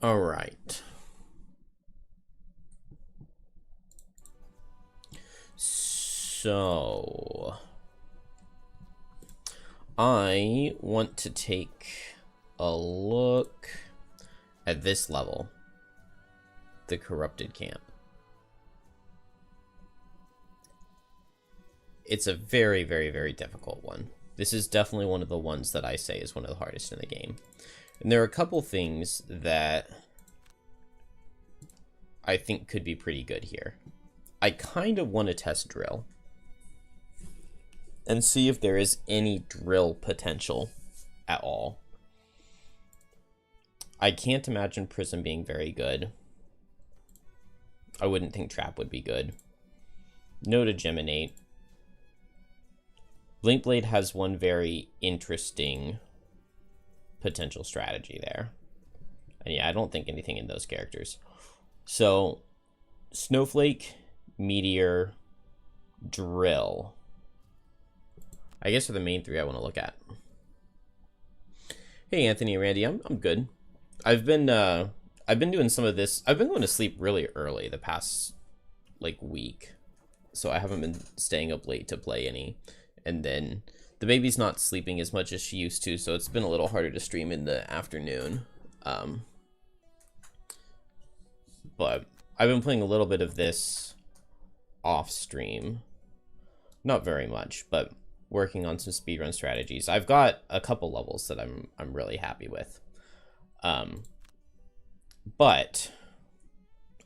All right. So I want to take a look at this level, the corrupted camp. It's a very, very, very difficult one. This is definitely one of the ones that I say is one of the hardest in the game. And there are a couple things that I think could be pretty good here. I kind of want to test drill and see if there is any drill potential at all. I can't imagine Prism being very good. I wouldn't think Trap would be good. No to Geminate. Blinkblade has one very interesting potential strategy there. And yeah, I don't think anything in those characters. So, Snowflake, Meteor, Drill, I guess are the main three I want to look at. Hey, Anthony and Randy, I'm good. I've been doing some of this. I've been going to sleep really early the past like week, so I haven't been staying up late to play any. And then the baby's not sleeping as much as she used to, so it's been a little harder to stream in the afternoon. But I've been playing a little bit of this off stream, not very much, but working on some speedrun strategies. I've got a couple levels that I'm really happy with. But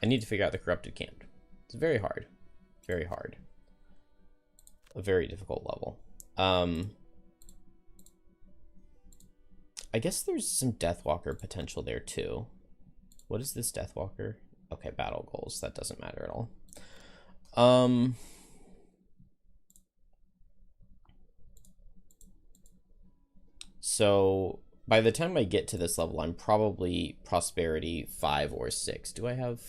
I need to figure out the corrupted camp. It's very hard. Very hard. A very difficult level. I guess there's some Deathwalker potential there too. What is this Deathwalker? Okay, battle goals. That doesn't matter at all. So by the time I get to this level, I'm probably Prosperity 5 or 6. Do I have...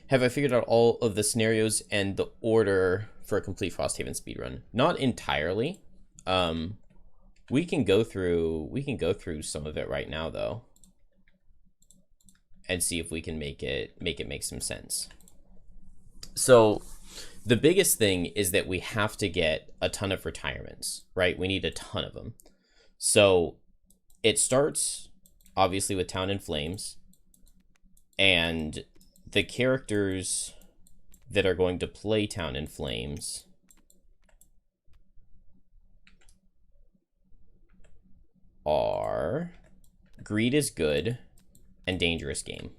Have I figured out all of the scenarios and the order for a complete Frosthaven speedrun? Not entirely. We can go through some of it right now though, and see if we can make it make some sense. So the biggest thing is that we have to get a ton of retirements, right? We need a ton of them. So it starts obviously with Town in Flames, and the characters that are going to play Town in Flames are Greed is Good and Dangerous Game.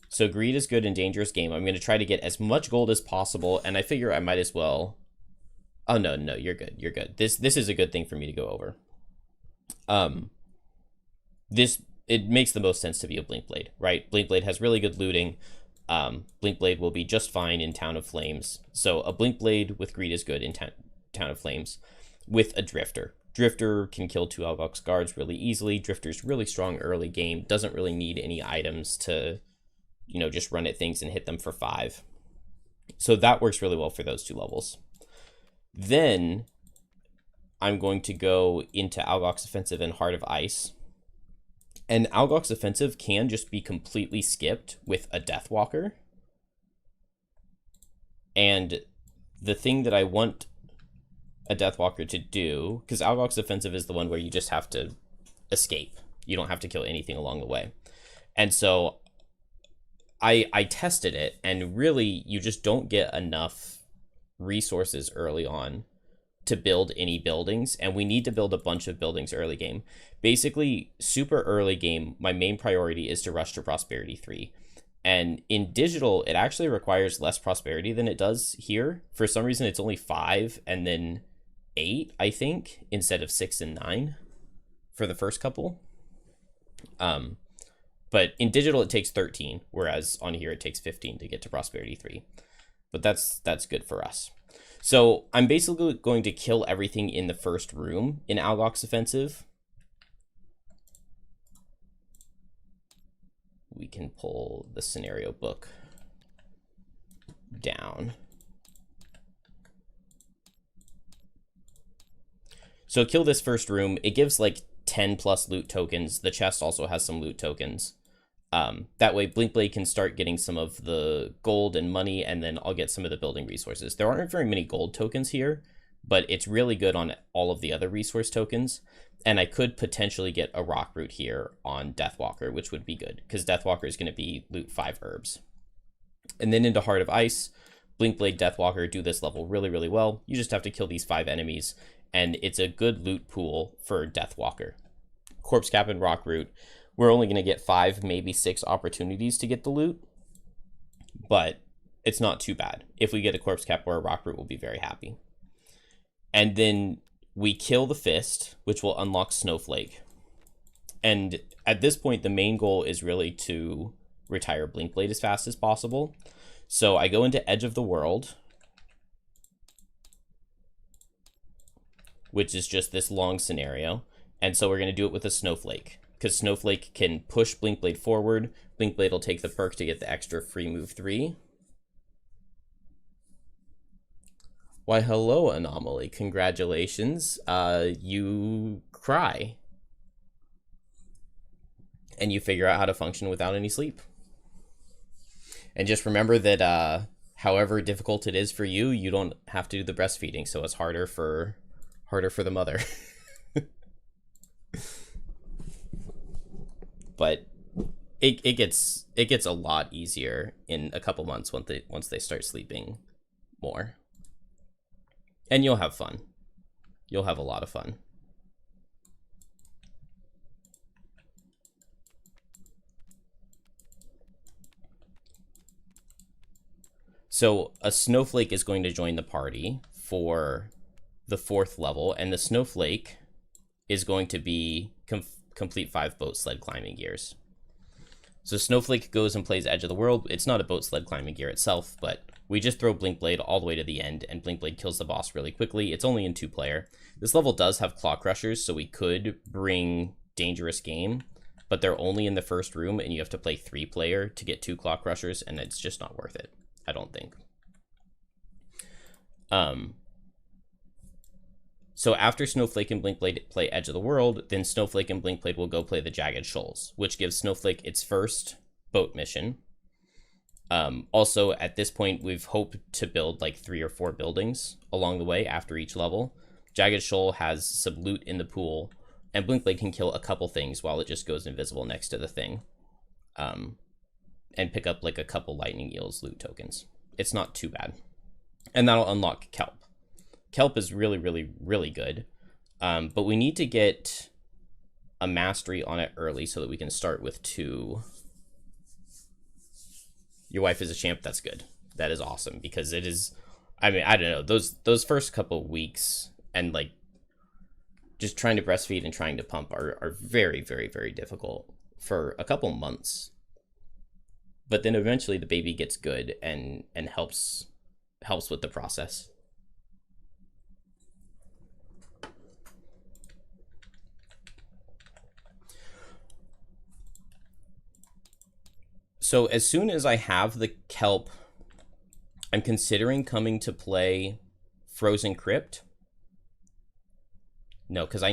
So Greed is Good and Dangerous Game. I'm going to try to get as much gold as possible, and I figure I might as well... Oh, no, you're good. You're good. This is a good thing for me to go over. It makes the most sense to be a Blinkblade, right? Blinkblade has really good looting. Blinkblade will be just fine in Town of Flames. So a Blinkblade with Greed is Good in Town of Flames with a Drifter. Drifter can kill 2 Algox guards really easily. Drifter's really strong early game. Doesn't really need any items to, you know, just run at things and hit them for 5. So that works really well for those 2 levels. Then I'm going to go into Algox Offensive and Heart of Ice. And Algox Offensive can just be completely skipped with a Deathwalker. And the thing that I want a Deathwalker to do, because Algox Offensive is the one where you just have to escape. You don't have to kill anything along the way. And so I tested it, and really you just don't get enough resources early on to build any buildings, and we need to build a bunch of buildings early game. Basically, super early game, my main priority is to rush to Prosperity 3. And in digital, it actually requires less prosperity than it does here. For some reason, it's only 5 and then 8, I think, instead of 6 and 9 for the first couple. But in digital, it takes 13, whereas on here, it takes 15 to get to Prosperity 3. But that's good for us. So I'm basically going to kill everything in the first room in Algox Offensive. We can pull the scenario book down. So kill this first room. It gives like 10 plus loot tokens. The chest also has some loot tokens. That way Blinkblade can start getting some of the gold and money, and then I'll get some of the building resources. There aren't very many gold tokens here, but it's really good on all of the other resource tokens. And I could potentially get a rock root here on Deathwalker, which would be good, because Deathwalker is going to be loot 5 herbs. And then into Heart of Ice, Blinkblade, Deathwalker do this level really, really well. You just have to kill these 5 enemies, and it's a good loot pool for Deathwalker. Corpse Cap and Rock Root, we're only going to get 5, maybe 6 opportunities to get the loot, but it's not too bad. If we get a Corpse Cap or a Rock Root, we'll be very happy. And then we kill the Fist, which will unlock Snowflake. And at this point, the main goal is really to retire Blinkblade as fast as possible. So I go into Edge of the World, which is just this long scenario. And so we're going to do it with a Snowflake, because Snowflake can push Blinkblade forward. Blinkblade will take the perk to get the extra free move 3. Why, hello, Anomaly. Congratulations. You cry. And you figure out how to function without any sleep. And just remember that however difficult it is for you, you don't have to do the breastfeeding, so it's harder for the mother. But it gets a lot easier in a couple months once they start sleeping more. And you'll have fun. You'll have a lot of fun. So a Snowflake is going to join the party for the 4th level, and the Snowflake is going to be complete 5 boat sled climbing gears. So Snowflake goes and plays Edge of the World. It's not a boat sled climbing gear itself, but we just throw Blinkblade all the way to the end, and Blinkblade kills the boss really quickly. It's only in 2-player. This level does have Claw Crushers, so we could bring Dangerous Game, but they're only in the first room, and you have to play 3-player to get 2 Claw Crushers, and it's just not worth it, I don't think. So after Snowflake and Blinkblade play Edge of the World, then Snowflake and Blinkblade will go play the Jagged Shoals, which gives Snowflake its first boat mission. Also, at this point, we've hoped to build like 3 or 4 buildings along the way after each level. Jagged Shoal has some loot in the pool, and Blinkblade can kill a couple things while it just goes invisible next to the thing. And pick up like a couple Lightning Eels loot tokens. It's not too bad. And that'll unlock Kelp. Kelp is really, really, really good. But we need to get a mastery on it early so that we can start with 2. Your wife is a champ. That's good. That is awesome, because it is, I mean, I don't know, those first couple weeks and like just trying to breastfeed and trying to pump are very, very, very difficult for a couple months. But then eventually the baby gets good and helps with the process. So as soon as I have the Kelp, I'm considering coming to play Frozen Crypt. No, because I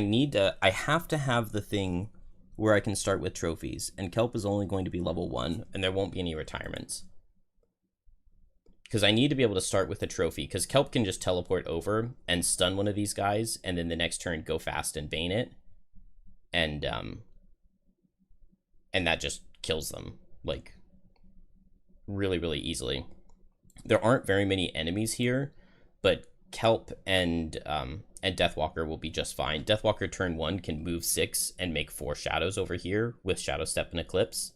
have to have the thing where I can start with trophies, and Kelp is only going to be level 1, and there won't be any retirements. Because I need to be able to start with a trophy, because Kelp can just teleport over and stun one of these guys, and then the next turn go fast and bane it. And that just kills them, like, really, really easily. There aren't very many enemies here, but Kelp and Deathwalker will be just fine. Deathwalker turn 1 can move 6 and make 4 shadows over here with Shadow Step and Eclipse,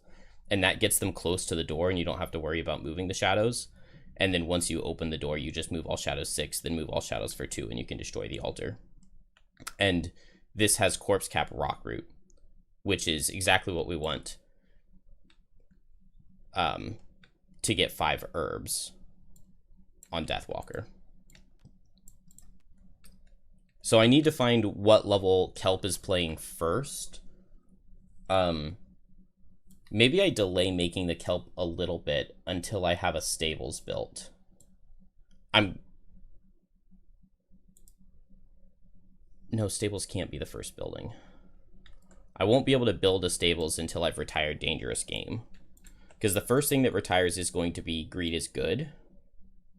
and that gets them close to the door, and you don't have to worry about moving the shadows. And then once you open the door, you just move all shadows 6, then move all shadows for 2, and you can destroy the altar. And this has Corpse Cap Rock Root, which is exactly what we want to get 5 herbs on Deathwalker. So I need to find what level Kelp is playing first. Maybe I delay making the Kelp a little bit until I have a stables built. No, stables can't be the first building. I won't be able to build a stables until I've retired Dangerous Game. Because the first thing that retires is going to be Greed is Good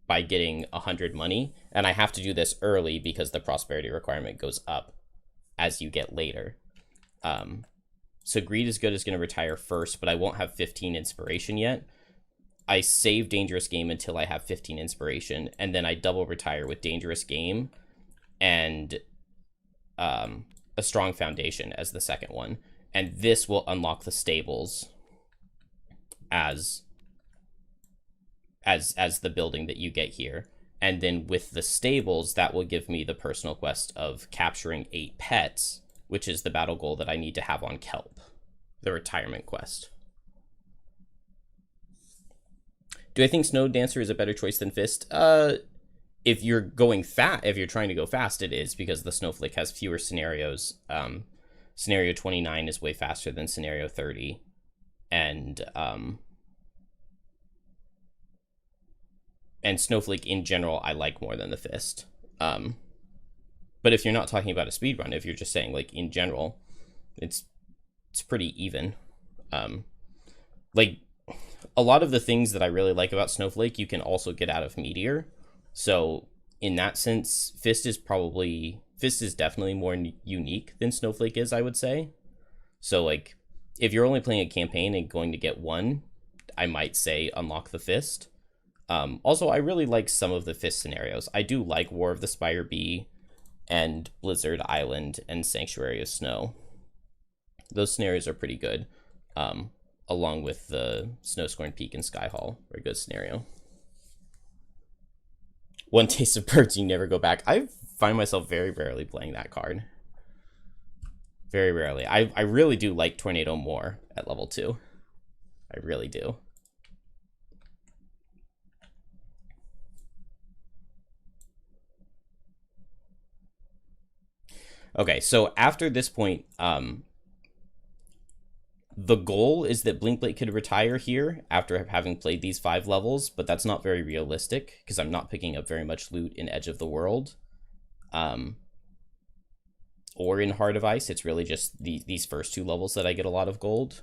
by getting 100 money. And I have to do this early because the prosperity requirement goes up as you get later. So Greed is Good is going to retire first, but I won't have 15 inspiration yet. I save Dangerous Game until I have 15 inspiration, and then I double retire with Dangerous Game and a Strong Foundation as the second one. And this will unlock the stables as the building that you get here. And then with the stables, that will give me the personal quest of capturing 8 pets, which is the battle goal that I need to have on Kelp, the retirement quest. Do I think Snow Dancer is a better choice than Fist? If you're going if you're trying to go fast, it is, because the Snowflake has fewer scenarios. Scenario 29 is way faster than scenario 30. And Snowflake in general, I like more than the Fist. But if you're not talking about a speedrun, if you're just saying like in general, it's pretty even. Like a lot of the things that I really like about Snowflake, you can also get out of Meteor. So in that sense, Fist is definitely more unique than Snowflake is, I would say. So like if you're only playing a campaign and going to get one, I might say unlock the Fist. Also, I really like some of the Fist scenarios. I do like War of the Spire Bee and Blizzard Island and Sanctuary of Snow. Those scenarios are pretty good, along with the Snowscorn Peak and Sky Hall. Very good scenario. One Taste of Birds, You Never Go Back. I find myself very rarely playing that card. Very rarely. I really do like Tornado more at level 2. I really do. Okay, so after this point, the goal is that Blinkblade could retire here after having played these 5 levels, but that's not very realistic because I'm not picking up very much loot in Edge of the World. Or in Heart of Ice. It's really just these first 2 levels that I get a lot of gold.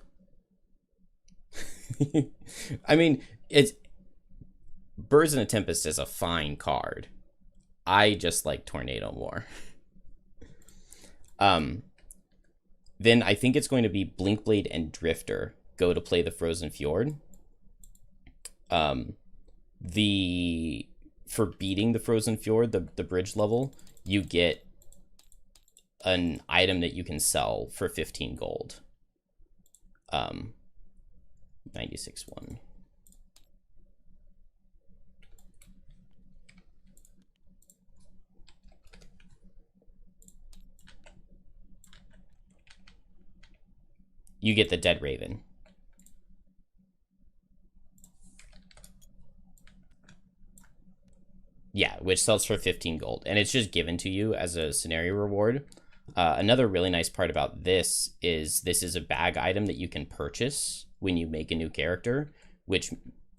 I mean, Birds in a Tempest is a fine card. I just like Tornado more. Then I think it's going to be Blinkblade and Drifter go to play the Frozen Fjord. For beating the Frozen Fjord, the bridge level, you get an item that you can sell for 15 gold. 96-1. You get the Dead Raven. Yeah, which sells for 15 gold. And it's just given to you as a scenario reward. Another really nice part about this is a bag item that you can purchase when you make a new character, which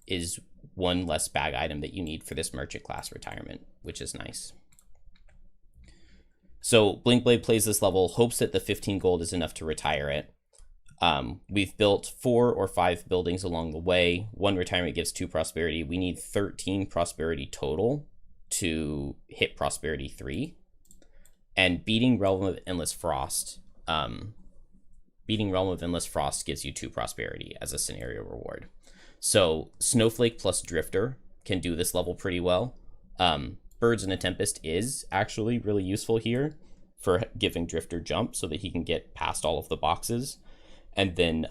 is one less bag item that you need for this merchant class retirement, which is nice. So Blinkblade plays this level, hopes that the 15 gold is enough to retire it. We've built 4 or 5 buildings along the way. 1 retirement gives 2 prosperity. We need 13 prosperity total to hit prosperity 3. And beating Realm of Endless Frost. Beating Realm of Endless Frost gives you 2 prosperity as a scenario reward. So Snowflake plus Drifter can do this level pretty well. Birds in a Tempest is actually really useful here for giving Drifter jump so that he can get past all of the boxes. And then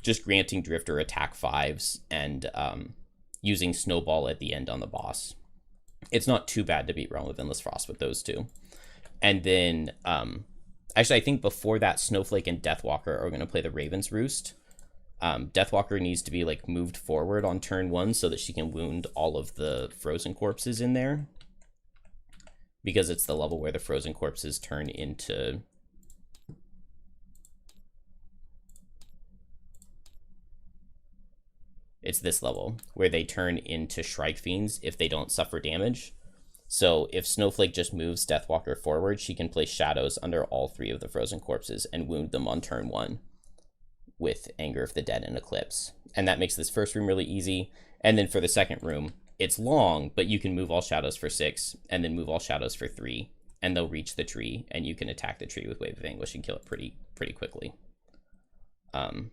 just granting Drifter attack 5s and using Snowball at the end on the boss. It's not too bad to beat Realm of Endless Frost with those 2. And then, actually, I think before that, Snowflake and Deathwalker are going to play the Raven's Roost. Deathwalker needs to be like moved forward on turn 1 so that she can wound all of the frozen corpses in there. Because it's the level where the frozen corpses turn into... It's this level where they turn into Shrike Fiends if they don't suffer damage. So if Snowflake just moves Deathwalker forward, she can place shadows under all 3 of the frozen corpses and wound them on turn 1 with Anger of the Dead and Eclipse. And that makes this first room really easy. And then for the second room, it's long, but you can move all shadows for 6 and then move all shadows for 3, and they'll reach the tree, and you can attack the tree with Wave of Anguish and kill it pretty quickly. And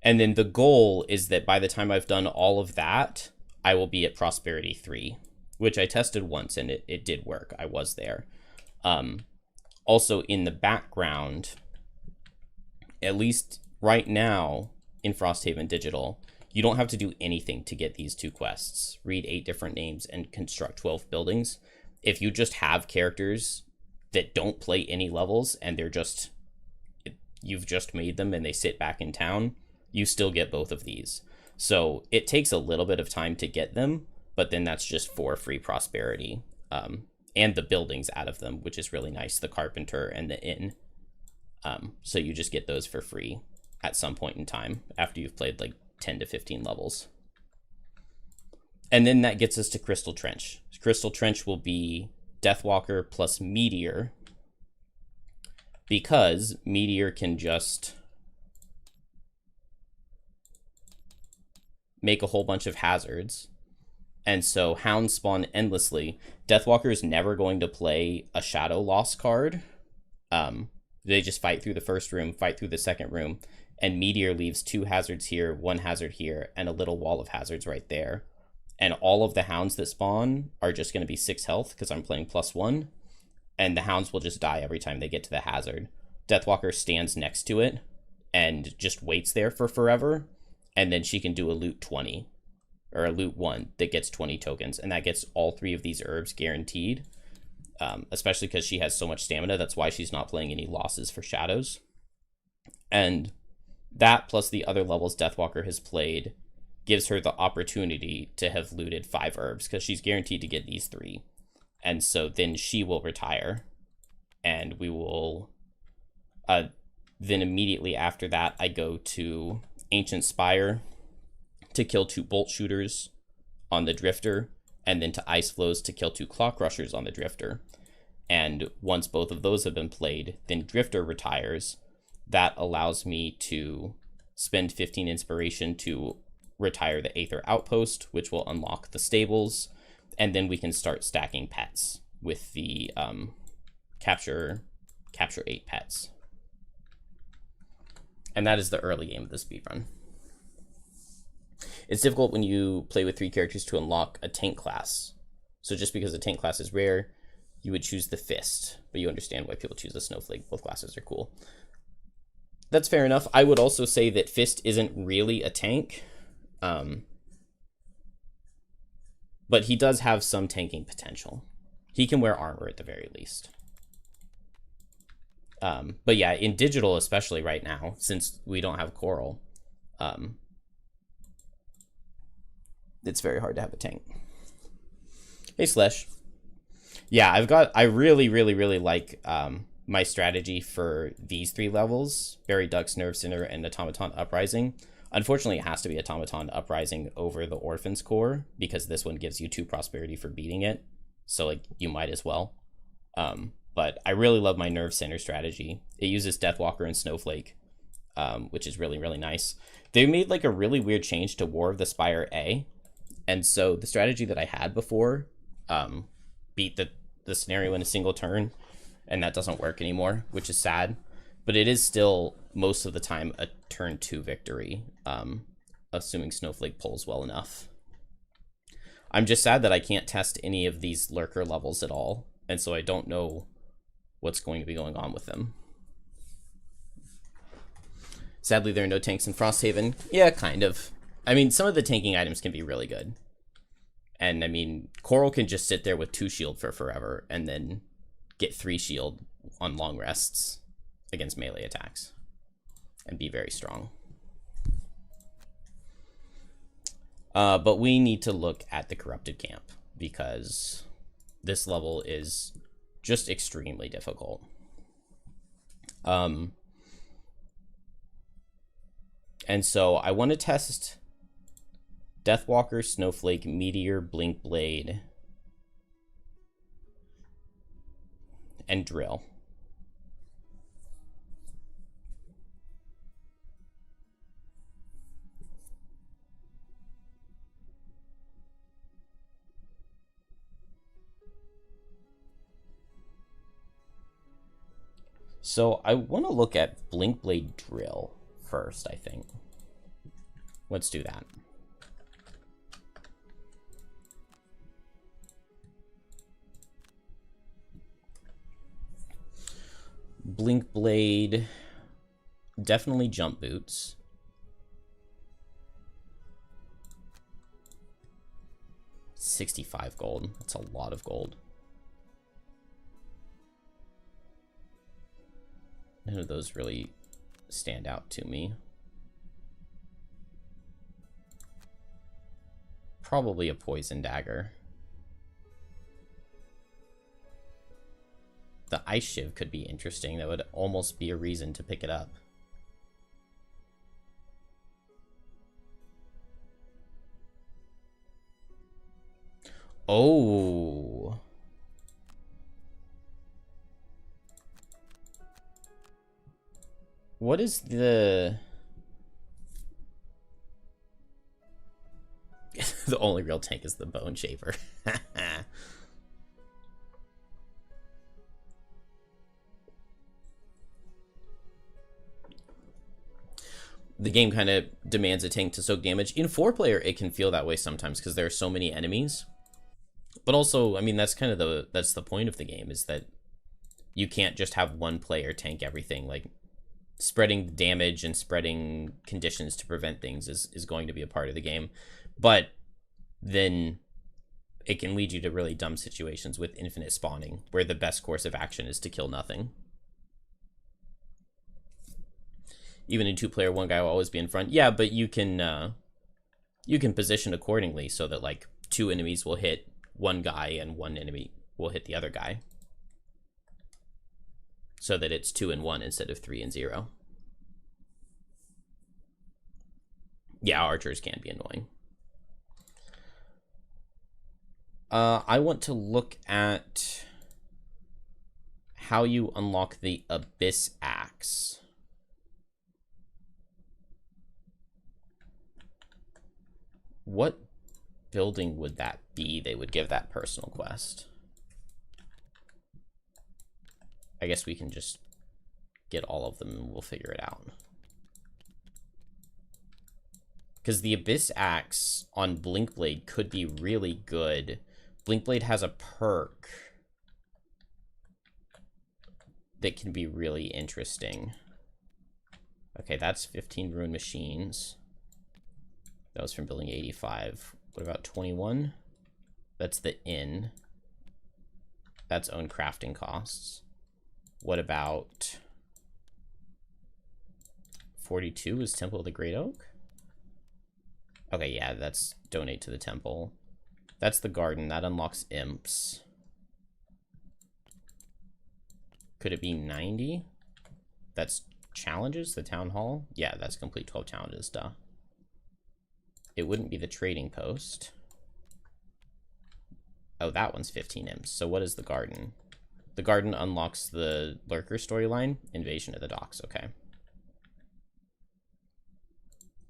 then the goal is that by the time I've done all of that, I will be at Prosperity 3, which I tested once, and it did work. I was there. Also, in the background, at least right now in Frosthaven Digital, you don't have to do anything to get these 2 quests. Read 8 different names and construct 12 buildings. If you just have characters that don't play any levels and they're just, you've just made them and they sit back in town, you still get both of these. So it takes a little bit of time to get them, but then that's just for free prosperity. And the buildings out of them, which is really nice, the Carpenter and the Inn. So you just get those for free at some point in time after you've played like 10 to 15 levels. And then that gets us to Crystal Trench. Crystal Trench will be Deathwalker plus Meteor, because Meteor can just make a whole bunch of hazards. And so hounds spawn endlessly. Deathwalker is never going to play a Shadow Loss card. They just fight through the first room, fight through the second room, and Meteor leaves 2 hazards here, 1 hazard here, and a little wall of hazards right there. And all of the hounds that spawn are just going to be 6 health because I'm playing +1. And the hounds will just die every time they get to the hazard. Deathwalker stands next to it and just waits there for forever. And then she can do a loot 20 or a loot 1 that gets 20 tokens. And that gets all 3 of these herbs guaranteed, especially because she has so much stamina. That's why she's not playing any losses for shadows. And that plus the other levels Deathwalker has played gives her the opportunity to have looted 5 herbs because she's guaranteed to get these 3. And so then she will retire, and we will then immediately after that I go to Ancient Spire to kill 2 bolt shooters on the Drifter, and then to Ice Flows to kill 2 Claw Crushers on the Drifter. And once both of those have been played, then Drifter retires. That allows me to spend 15 inspiration to retire the Aether Outpost, which will unlock the stables, and then we can start stacking pets with the capture 8 pets. And that is the early game of the speedrun. It's difficult when you play with 3 characters to unlock a tank class. So just because a tank class is rare, you would choose the Fist, but you understand why people choose a Snowflake. Both classes are cool. That's fair enough. I would also say that Fist isn't really a tank. But he does have some tanking potential. He can wear armor at the very least. But yeah, in digital, especially right now, since we don't have Coral, it's very hard to have a tank. Hey, Slash. Yeah, I really like my strategy for these 3 levels, Berry Ducks, Nerve Center, and Automaton Uprising. Unfortunately, it has to be Automaton Uprising over the Orphan's Core, because this one gives you 2 prosperity for beating it. So, like, you might as well. But I really love my Nerve Center strategy. It uses Deathwalker and Snowflake, which is really, really nice. They made, like, a really weird change to War of the Spire A. And so the strategy that I had before beat the scenario in a single turn, and that doesn't work anymore, which is sad. But it is still, most of the time, a turn 2 victory, assuming Snowflake pulls well enough. I'm just sad that I can't test any of these lurker levels at all, and so I don't know what's going to be going on with them. Sadly, there are no tanks in Frosthaven. Yeah, kind of. I mean, some of the tanking items can be really good. And, I mean, Coral can just sit there with 2 shield for forever, and then get 3 shield on long rests against melee attacks and be very strong. But we need to look at the Corrupted Camp, because this level is just extremely difficult. And so I want to test Deathwalker, Snowflake, Meteor, Blink Blade, and drill. So I want to look at Blink Blade Drill first, I think. Let's do that. Blink Blade, definitely jump boots. $65 gold. That's a lot of gold. None of those really stand out to me. Probably a poison dagger. The ice shiv could be interesting. That would almost be a reason to pick it up. Oh. What is the... The only real tank is the Bone Shaper. The game kind of demands a tank to soak damage. In 4-player, it can feel that way sometimes because there are so many enemies. But also, I mean, that's kind of the point of the game, is that you can't just have one player tank everything. Like, spreading damage and spreading conditions to prevent things is going to be a part of the game. But then it can lead you to really dumb situations with infinite spawning, where the best course of action is to kill nothing. Even in 2-player, one guy will always be in front. Yeah, but you can position accordingly so that, like, 2 enemies will hit one guy and 1 enemy will hit the other guy. So that it's 2 and 1 instead of 3 and 0. Yeah, archers can be annoying. I want to look at how you unlock the Abyss Axe. What building would that be they would give that personal quest? I guess we can just get all of them and we'll figure it out. Because the Abyss Axe on Blink Blade could be really good. Blink Blade has a perk that can be really interesting. Okay, that's 15 Ruined Machines. That was from building 85. What about 21? That's the inn. That's own crafting costs. What about 42 is Temple of the Great Oak? Okay, yeah, that's donate to the temple. That's the garden. That unlocks imps. Could it be 90? That's challenges, the town hall? Yeah, that's complete 12 challenges, duh. It wouldn't be the trading post. Oh, that one's 15 imps. So what is the garden? The garden unlocks the lurker storyline. Invasion of the docks, okay.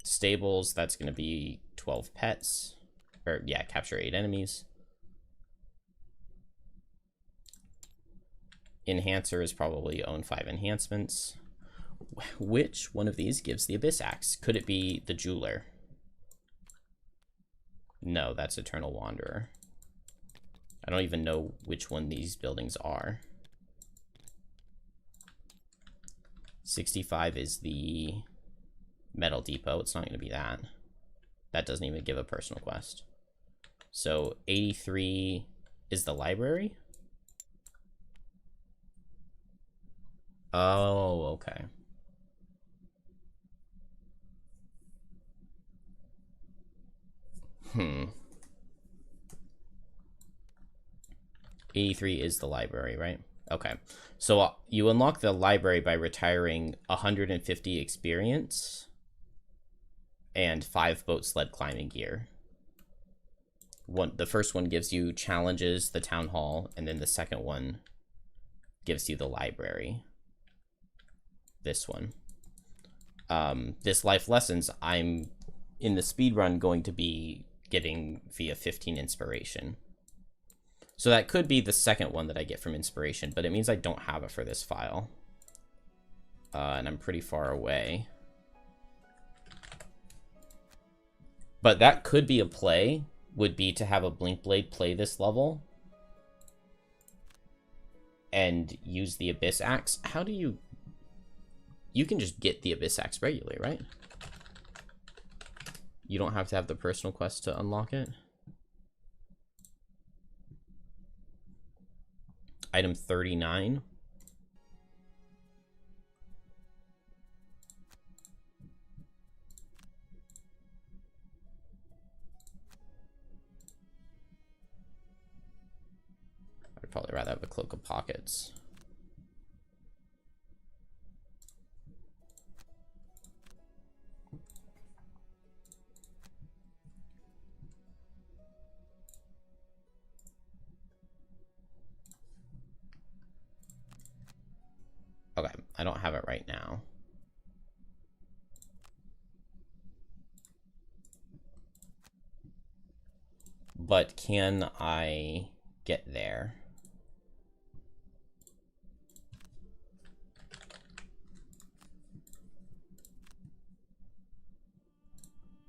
Stables, that's going to be 12 pets. Or, yeah, capture 8 enemies. Enhancer is probably own 5 enhancements. Which one of these gives the Abyss Axe? Could it be the Jeweler? No, that's Eternal Wanderer. I don't even know which one these buildings are. 65 is the Metal Depot. It's not going to be that. That doesn't even give a personal quest. So 83 is the library? Oh, okay. 83 is the library, right? Okay. So you unlock the library by retiring 150 experience and 5 boat sled climbing gear. The first one gives you challenges, the town hall, and then the second one gives you the library. This one. This life lessons, I'm in the speedrun going to be getting via 15 inspiration. So that could be the second one that I get from inspiration, but it means I don't have it for this file. And I'm pretty far away. But that could be a play, would be to have a Blink Blade play this level and use the Abyss Axe. How do you... You can just get the Abyss Axe regularly, right? You don't have to have the personal quest to unlock it. Item 39. I'd probably rather have a Cloak of Pockets. Okay, I don't have it right now. But can I get there?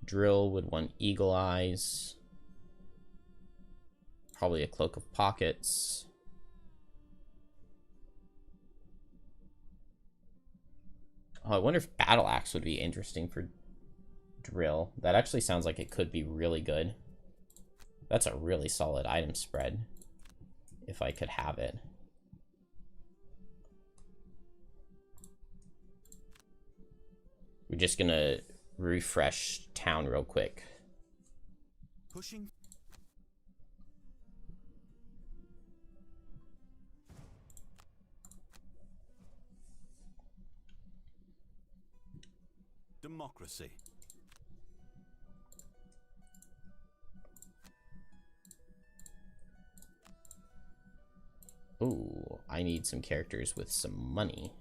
Drill would want Eagle Eyes. Probably a Cloak of Pockets. Oh, I wonder if Battle Axe would be interesting for Drill. That actually sounds like it could be really good. That's a really solid item spread, if I could have it. We're just gonna refresh town real quick. Pushing. Democracy. Ooh, I need some characters with some money.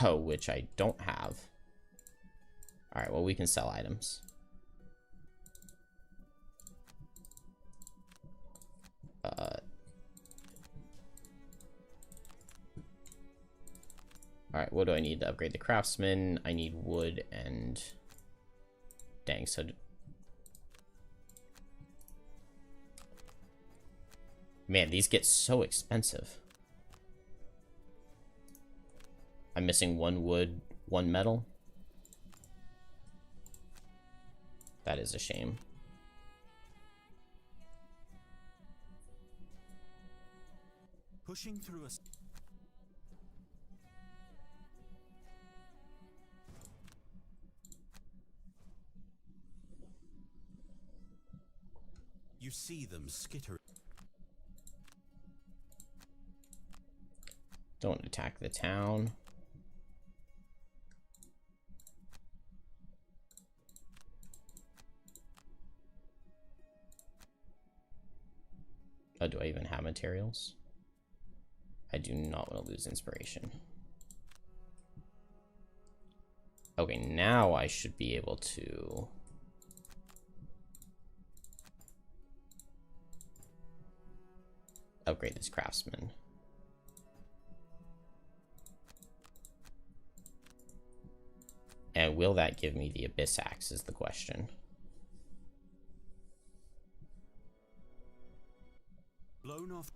Oh, which I don't have. Alright, well, we can sell items. Alright, what do I need to upgrade the craftsman? I need wood and... Dang, so... Man, these get so expensive. I'm missing one wood, one metal. That is a shame. Pushing through a... You see them skitter. Don't attack the town. Oh, do I even have materials? I do not want to lose inspiration. Okay, now I should be able to... upgrade this craftsman. And will that give me the Abyss Axe is the question. Blown off.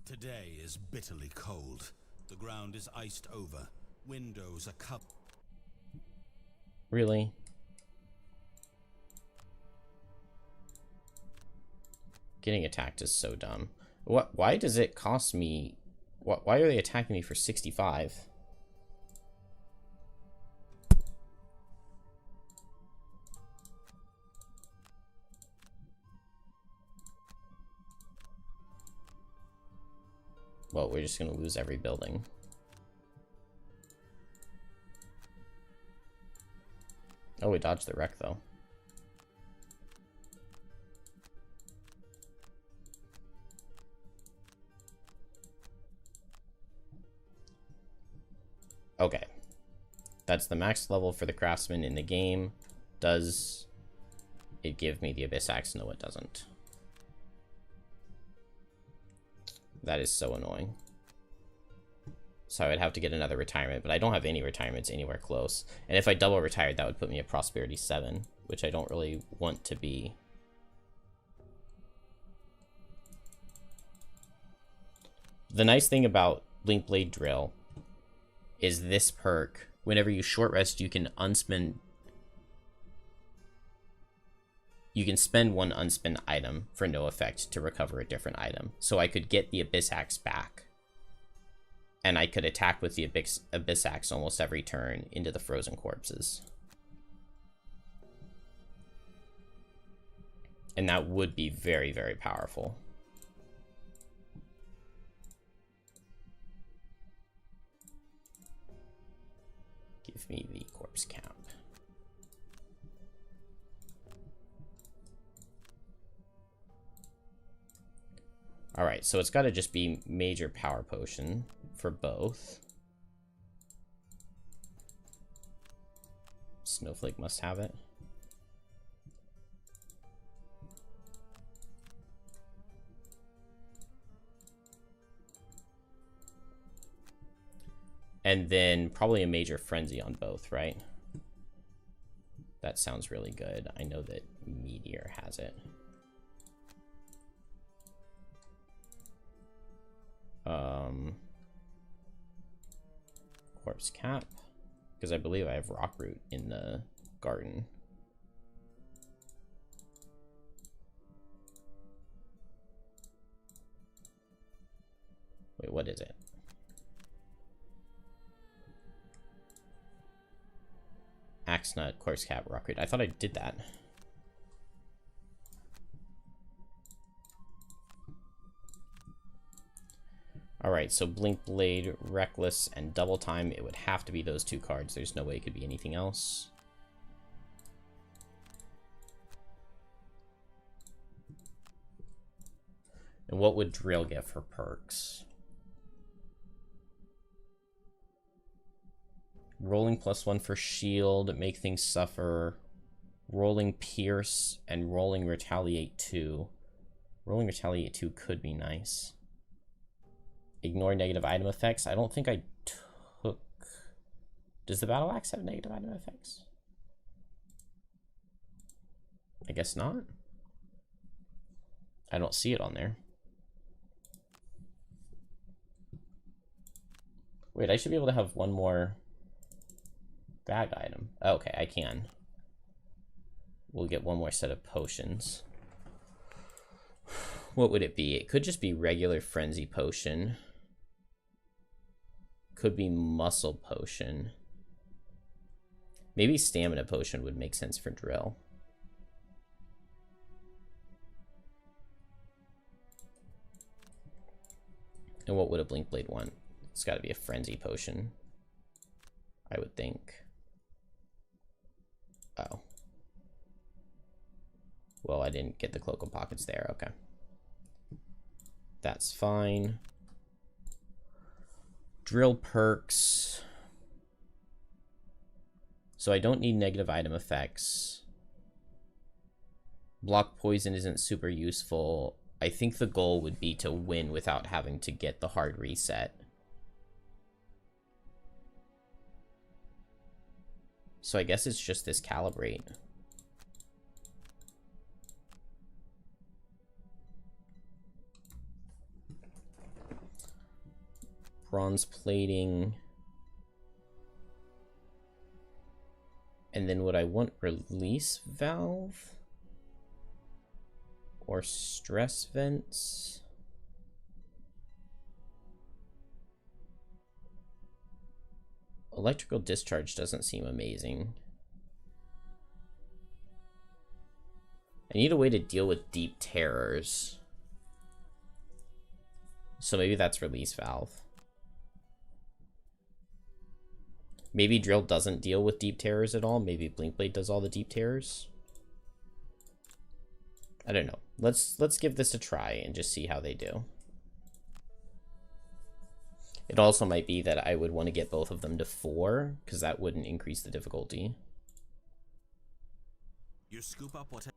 Today is bitterly cold. The ground is iced over. Windows are cut. Really? Getting attacked is so dumb. What? Why does it cost me... Why are they attacking me for 65? Well, we're just gonna lose every building. Oh, we dodged the wreck, though. Okay. That's the max level for the craftsman in the game. Does it give me the Abyss Axe? No, it doesn't. That is so annoying. So I would have to get another retirement, but I don't have any retirements anywhere close. And if I double retired, that would put me at Prosperity 7, which I don't really want to be. The nice thing about Blink Blade Drill is this perk. Whenever you short rest, you can unspend. You can spend one unspent item for no effect to recover a different item. So I could get the Abyss Axe back. And I could attack with the Abyss Axe almost every turn into the frozen corpses. And that would be very, very powerful. Give me the corpse cap. Alright, so it's got to just be major power potion for both. Snowflake must have it. And then probably a major frenzy on both, right? That sounds really good. I know that Meteor has it. Corpse cap, because I believe I have Rockroot in the garden. Wait, what is it? Axe Nut, Corpse Cap, Rockroot. I thought I did that. Alright, so Blink Blade, Reckless, and Double Time. It would have to be those two cards. There's no way it could be anything else. And what would Drill get for perks? Rolling +1 for shield, make things suffer. Rolling Pierce and Rolling Retaliate 2. Rolling Retaliate 2 could be nice. Ignore negative item effects. I don't think I took... Does the Battle Axe have negative item effects? I guess not. I don't see it on there. Wait, I should be able to have one more bag item. Okay, I can. We'll get one more set of potions. What would it be? It could just be regular Frenzy Potion. Could be Muscle Potion. Maybe Stamina Potion would make sense for Drill. And what would a Blink Blade want? It's got to be a Frenzy Potion, I would think. Oh. Well, I didn't get the Cloak of Pockets there. Okay. That's fine. Drill perks. So I don't need negative item effects. Block Poison isn't super useful. I think the goal would be to win without having to get the hard reset. So I guess it's just this Calibrate. Bronze Plating. And then would I want Release Valve? Or Stress Vents? Electrical Discharge doesn't seem amazing. I need a way to deal with Deep Terrors. So maybe that's Release Valve. Maybe Drill doesn't deal with deep terrors at all. Maybe Blinkblade does all the deep terrors. I don't know. Let's give this a try and just see how they do. It also might be that I would want to get both of them to 4, because that wouldn't increase the difficulty. You scoop up whatever.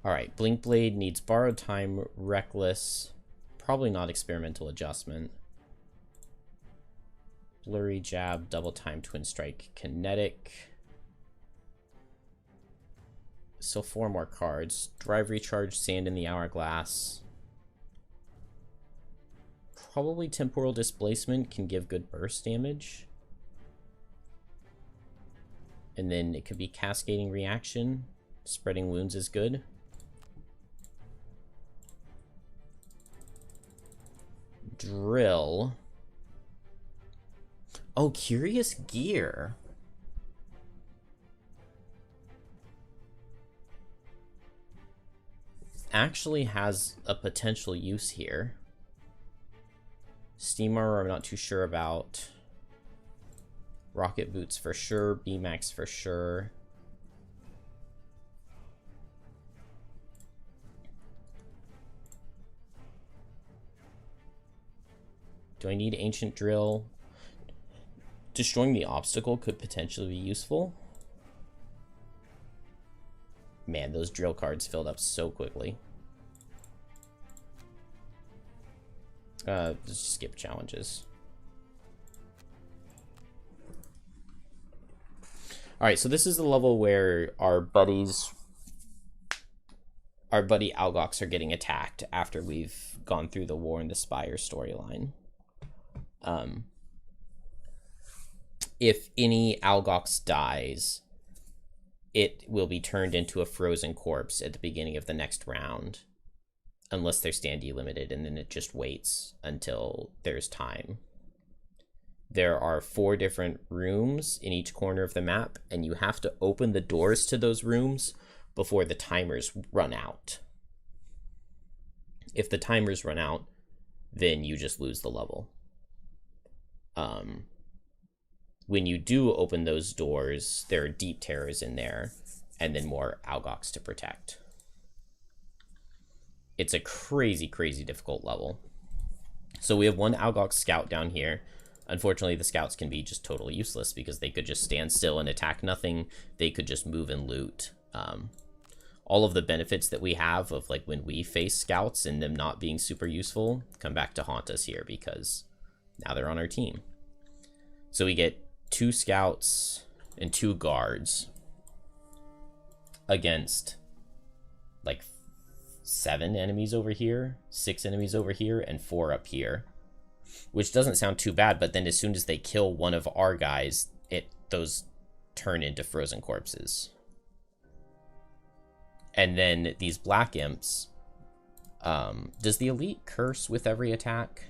Alright, Blinkblade needs Borrowed Time, Reckless, probably not Experimental Adjustment. Blurry Jab, Double Time, Twin Strike, Kinetic. So 4 more cards. Drive Recharge, Sand in the Hourglass. Probably Temporal Displacement can give good burst damage. And then it could be Cascading Reaction. Spreading Wounds is good. Drill. Oh, Curious Gear. Actually has a potential use here. Steam Armor I'm not too sure about. Rocket Boots for sure. B-Max for sure. Do I need Ancient Drill? Destroying the Obstacle could potentially be useful. Man, those drill cards filled up so quickly. Just skip challenges. Alright, so this is the level where our buddy Algox are getting attacked after we've gone through the War in the Spire storyline. If any Algox dies, it will be turned into a frozen corpse at the beginning of the next round, unless they're standee limited, and then it just waits until there's time. There are 4 different rooms in each corner of the map, and you have to open the doors to those rooms before the timers run out. If the timers run out, then you just lose the level. When you do open those doors, there are deep terrors in there, and then more Algox to protect. It's a crazy, crazy difficult level. So we have 1 Algox scout down here. Unfortunately, the scouts can be just totally useless because they could just stand still and attack nothing. They could just move and loot. All of the benefits that we have of like when we face scouts and them not being super useful come back to haunt us here because now they're on our team. So we get 2 scouts and 2 guards against like 7 enemies over here, 6 enemies over here, and 4 up here, which doesn't sound too bad. But then as soon as they kill one of our guys, those turn into frozen corpses. And then these black imps, does the elite curse with every attack?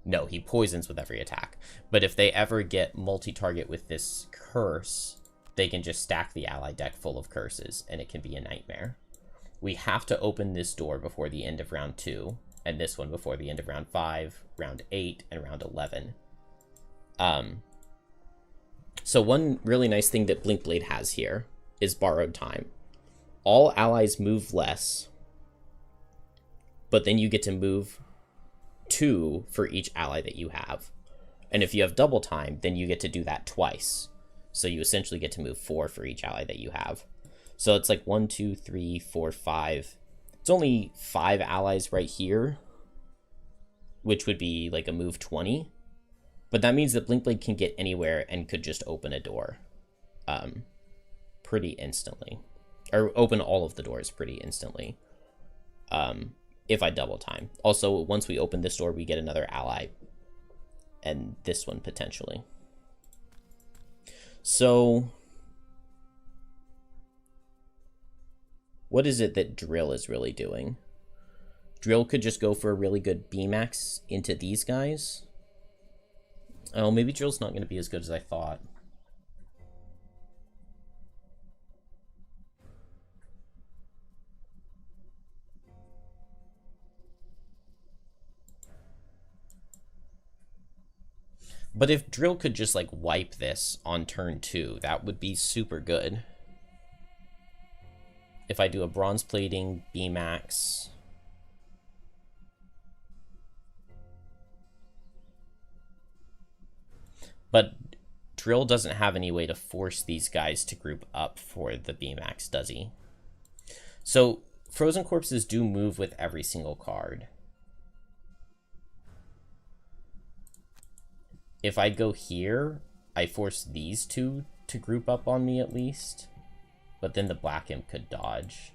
No, he poisons with every attack. But if they ever get multi-target with this curse, they can just stack the ally deck full of curses, and it can be a nightmare. We have to open this door before the end of round 2, and this one before the end of round 5, round 8, and round 11. So one really nice thing that Blinkblade has here is Borrowed Time. All allies move less, but then you get to move 2 for each ally that you have. And if you have double time, then you get to do that twice. So you essentially get to move 4 for each ally that you have. So it's like 1, 2, 3, 4, 5. It's only 5 allies right here, which would be like a move 20. But that means that Blinkblade can get anywhere and could just open a door pretty instantly. Or open all of the doors pretty instantly. If I double time. Also, once we open this door, we get another ally. And this one potentially. So what is it that Drill is really doing? Drill could just go for a really good B-Max into these guys. Oh, maybe Drill's not going to be as good as I thought. But if Drill could just, like, wipe this on turn 2, that would be super good. If I do a Bronze Plating, B-Max... But Drill doesn't have any way to force these guys to group up for the B-Max, does he? So, Frozen Corpses do move with every single card. If I go here, I force these two to group up on me at least. But then the Black Imp could dodge.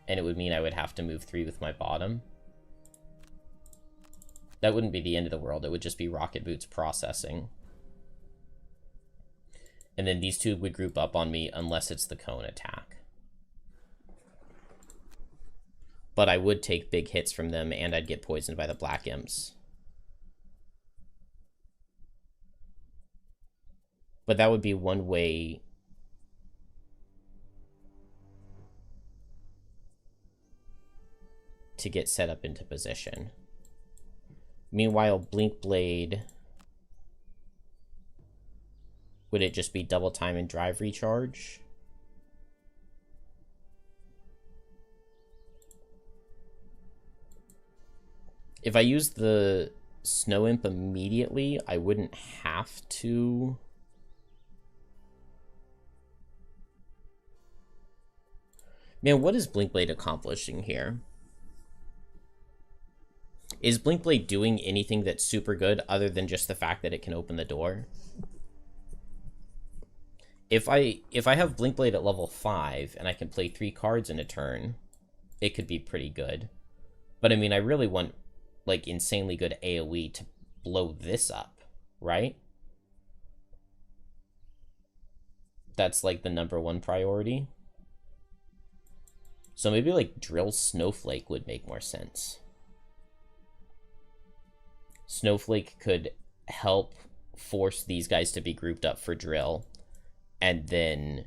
And it would mean I would have to move 3 with my bottom. That wouldn't be the end of the world. It would just be Rocket Boots processing. And then these two would group up on me unless it's the cone attack. But I would take big hits from them, and I'd get poisoned by the Black Imps. But that would be one way to get set up into position. Meanwhile, Blink Blade... Would it just be double time and drive recharge? If I use the Snow Imp immediately, I wouldn't have to. Man, what is Blink Blade accomplishing here? Is Blink Blade doing anything that's super good other than just the fact that it can open the door? If I have Blink Blade at level 5 and I can play 3 cards in a turn, it could be pretty good. But I mean, I really want, like, insanely good AoE to blow this up, right? That's, like, the #1 priority. So maybe, like, Drill Snowflake would make more sense. Snowflake could help force these guys to be grouped up for Drill. And then,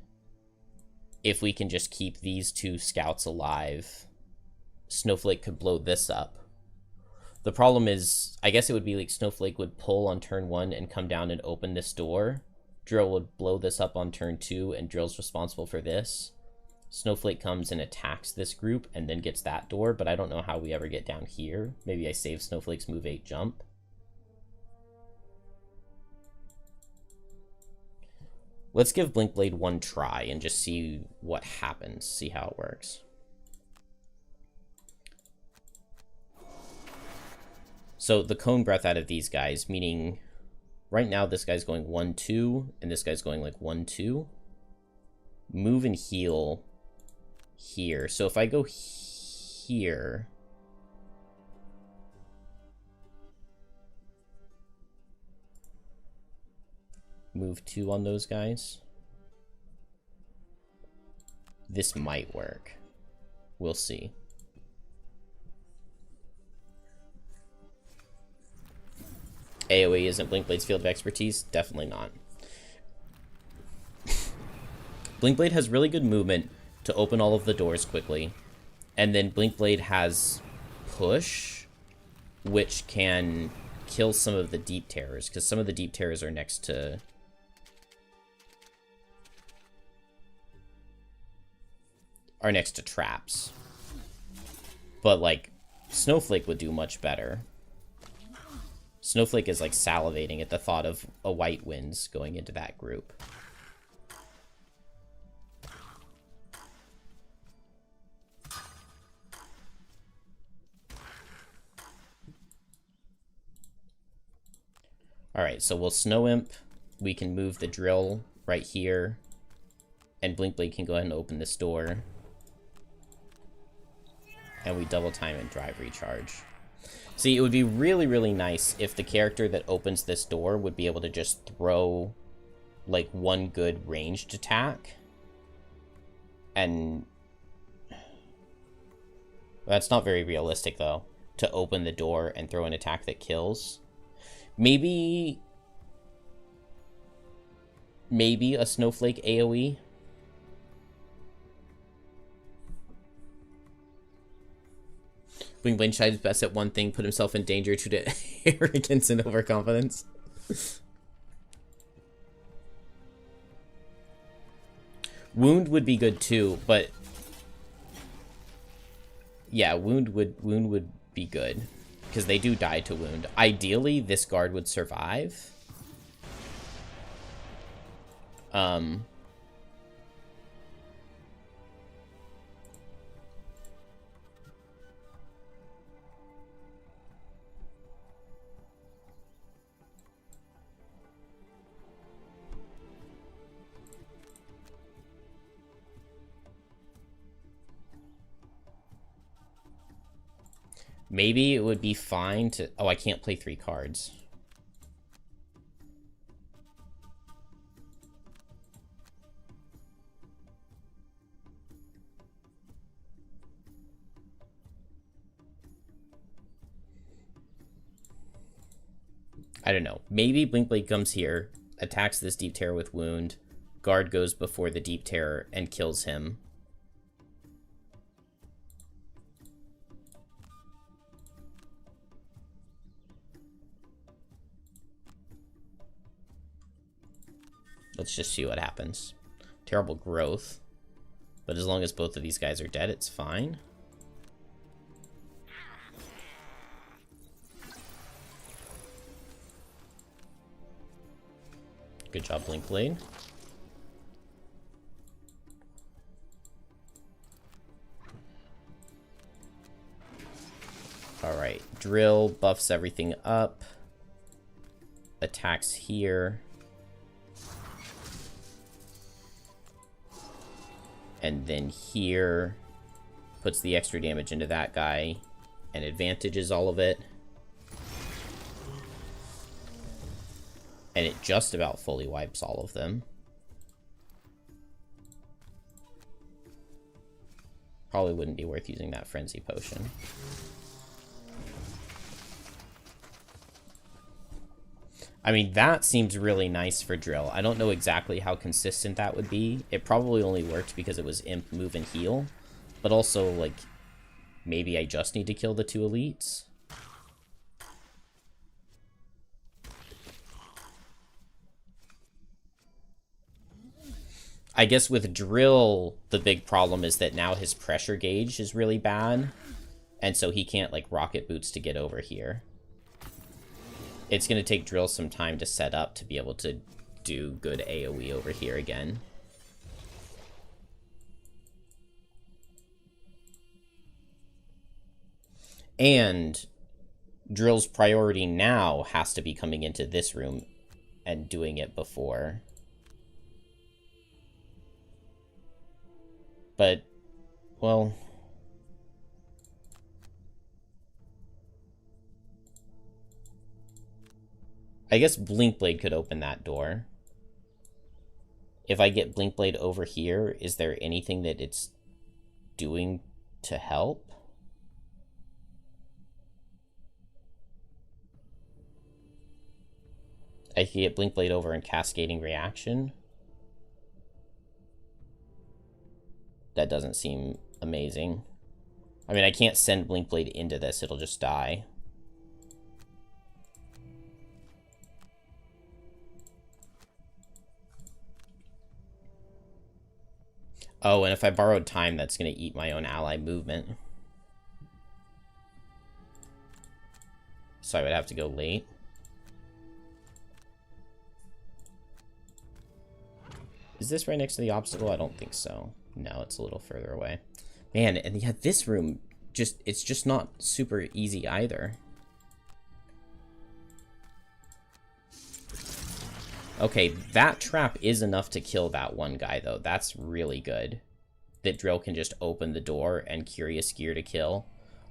if we can just keep these 2 scouts alive, Snowflake could blow this up. The problem is, I guess it would be like Snowflake would pull on turn 1 and come down and open this door. Drill would blow this up on turn 2, and Drill's responsible for this. Snowflake comes and attacks this group and then gets that door, but I don't know how we ever get down here. Maybe I save Snowflake's move 8 jump. Let's give Blink Blade 1 try and just see what happens, see how it works. So the Cone Breath out of these guys, meaning right now this guy's going 1-2, and this guy's going like 1-2. Move and heal here. So if I go here... Move 2 on those guys. This might work. We'll see. AoE isn't Blink Blade's field of expertise? Definitely not. Blink Blade has really good movement to open all of the doors quickly. And then Blink Blade has push, which can kill some of the deep terrors, because some of the deep terrors are next to... traps. But, like, Snowflake would do much better. Snowflake is, like, salivating at the thought of a White Winds going into that group. Alright, so we'll Snow Imp. We can move the Drill right here. And Blink Blade can go ahead and open this door. And we double time and drive recharge. See, it would be really, really nice if the character that opens this door would be able to just throw, like, one good ranged attack. And... That's not very realistic, though, to open the door and throw an attack that kills. Maybe a snowflake AoE. Bling tried his best at one thing, put himself in danger due to arrogance and overconfidence. Wound would be good too, but yeah, wound would be good because they do die to wound. Ideally, this guard would survive. Maybe it would be fine to... Oh, I can't play 3 cards. I don't know. Maybe Blinkblade comes here, attacks this Deep Terror with Wound, Guard goes before the Deep Terror and kills him. Let's just see what happens. Terrible growth. But as long as both of these guys are dead, it's fine. Good job, Blinkblade. Alright, Drill buffs everything up. Attacks here. And then here, puts the extra damage into that guy, and advantages all of it. And it just about fully wipes all of them. Probably wouldn't be worth using that Frenzy Potion. I mean, that seems really nice for Drill. I don't know exactly how consistent that would be. It probably only worked because it was Imp, Move, and Heal. But also, like, maybe I just need to kill the 2 elites. I guess with Drill, the big problem is that now his pressure gauge is really bad. And so he can't, like, rocket boots to get over here. It's going to take Drill some time to set up to be able to do good AoE over here again. And Drill's priority now has to be coming into this room and doing it before. But, well... I guess Blinkblade could open that door. If I get Blinkblade over here, is there anything that it's doing to help? I can get Blinkblade over and Cascading Reaction. That doesn't seem amazing. I mean, I can't send Blinkblade into this, it'll just die. Oh, and if I borrowed time, that's going to eat my own ally movement. So I would have to go late. Is this right next to the obstacle? I don't think so. No, it's a little further away. Man, and yeah, this room, it's just not super easy either. Okay, that trap is enough to kill that one guy, though. That's really good. That Drill can just open the door and Curious Gear to kill.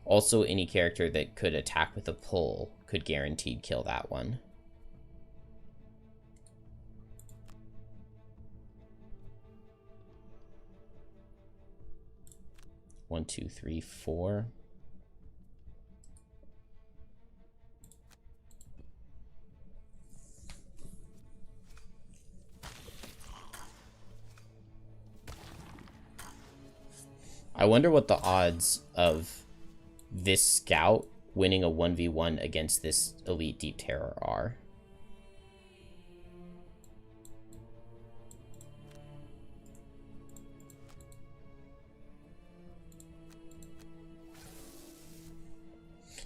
Also, any character that could attack with a pull could guaranteed kill that one. One, two, three, four. I wonder what the odds of this scout winning a 1v1 against this elite deep terror are.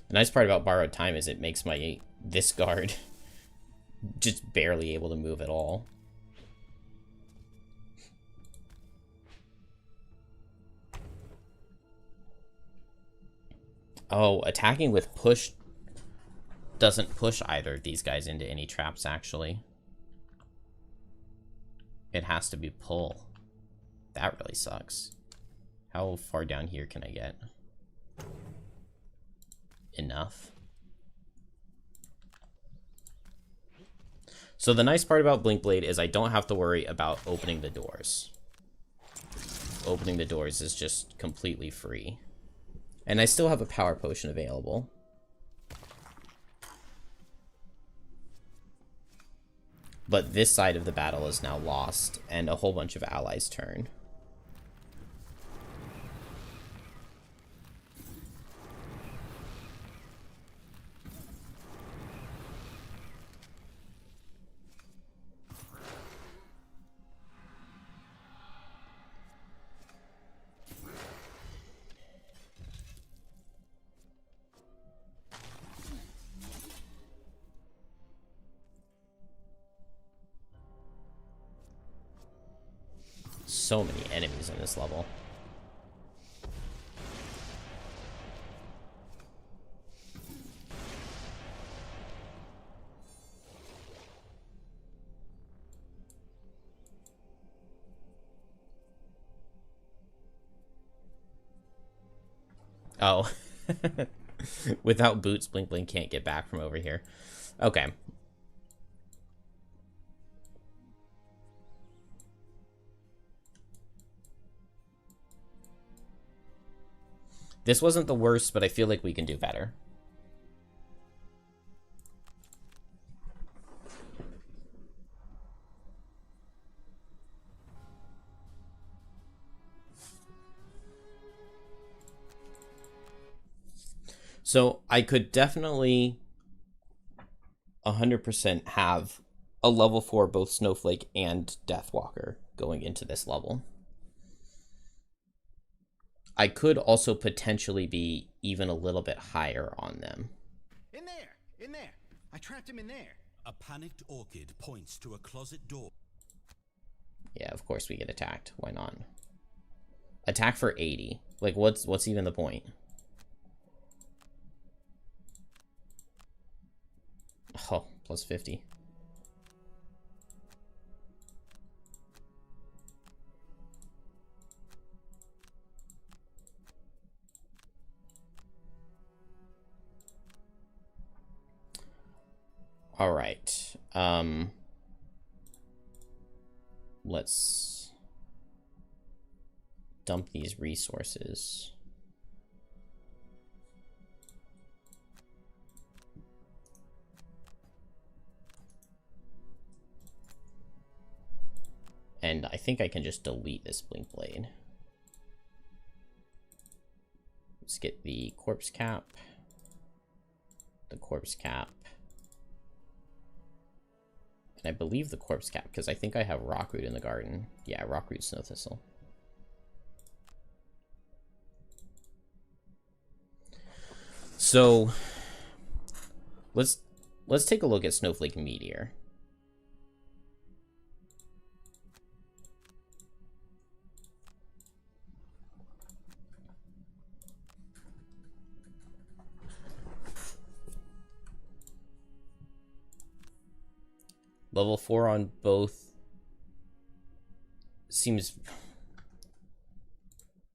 The nice part about borrowed time is it makes this guard just barely able to move at all. Oh, attacking with push doesn't push either of these guys into any traps, actually. It has to be pull. That really sucks. How far down here can I get? Enough. So the nice part about Blink Blade is I don't have to worry about opening the doors. Opening the doors is just completely free. And I still have a power potion available. But this side of the battle is now lost, and a whole bunch of allies turn. So many enemies in this level. Oh. Without boots, Blink Blink can't get back from over here. Okay. This wasn't the worst, but I feel like we can do better. So I could definitely 100% have a level 4 both Snowflake and Deathwalker going into this level. I could also potentially be even a little bit higher on them. In there! In there! I trapped him in there! A panicked orchid points to a closet door. Yeah, of course we get attacked. Why not? Attack for 80. Like, what's even the point? Oh, plus 50. All right. Let's dump these resources. And I think I can just delete this Blink Blade. Let's get the corpse cap. The corpse cap. And I believe the corpse cap, because I think I have Rockroot in the garden. Yeah, Rockroot, Snow Thistle. So let's take a look at Snowflake Meteor. Level 4 on both seems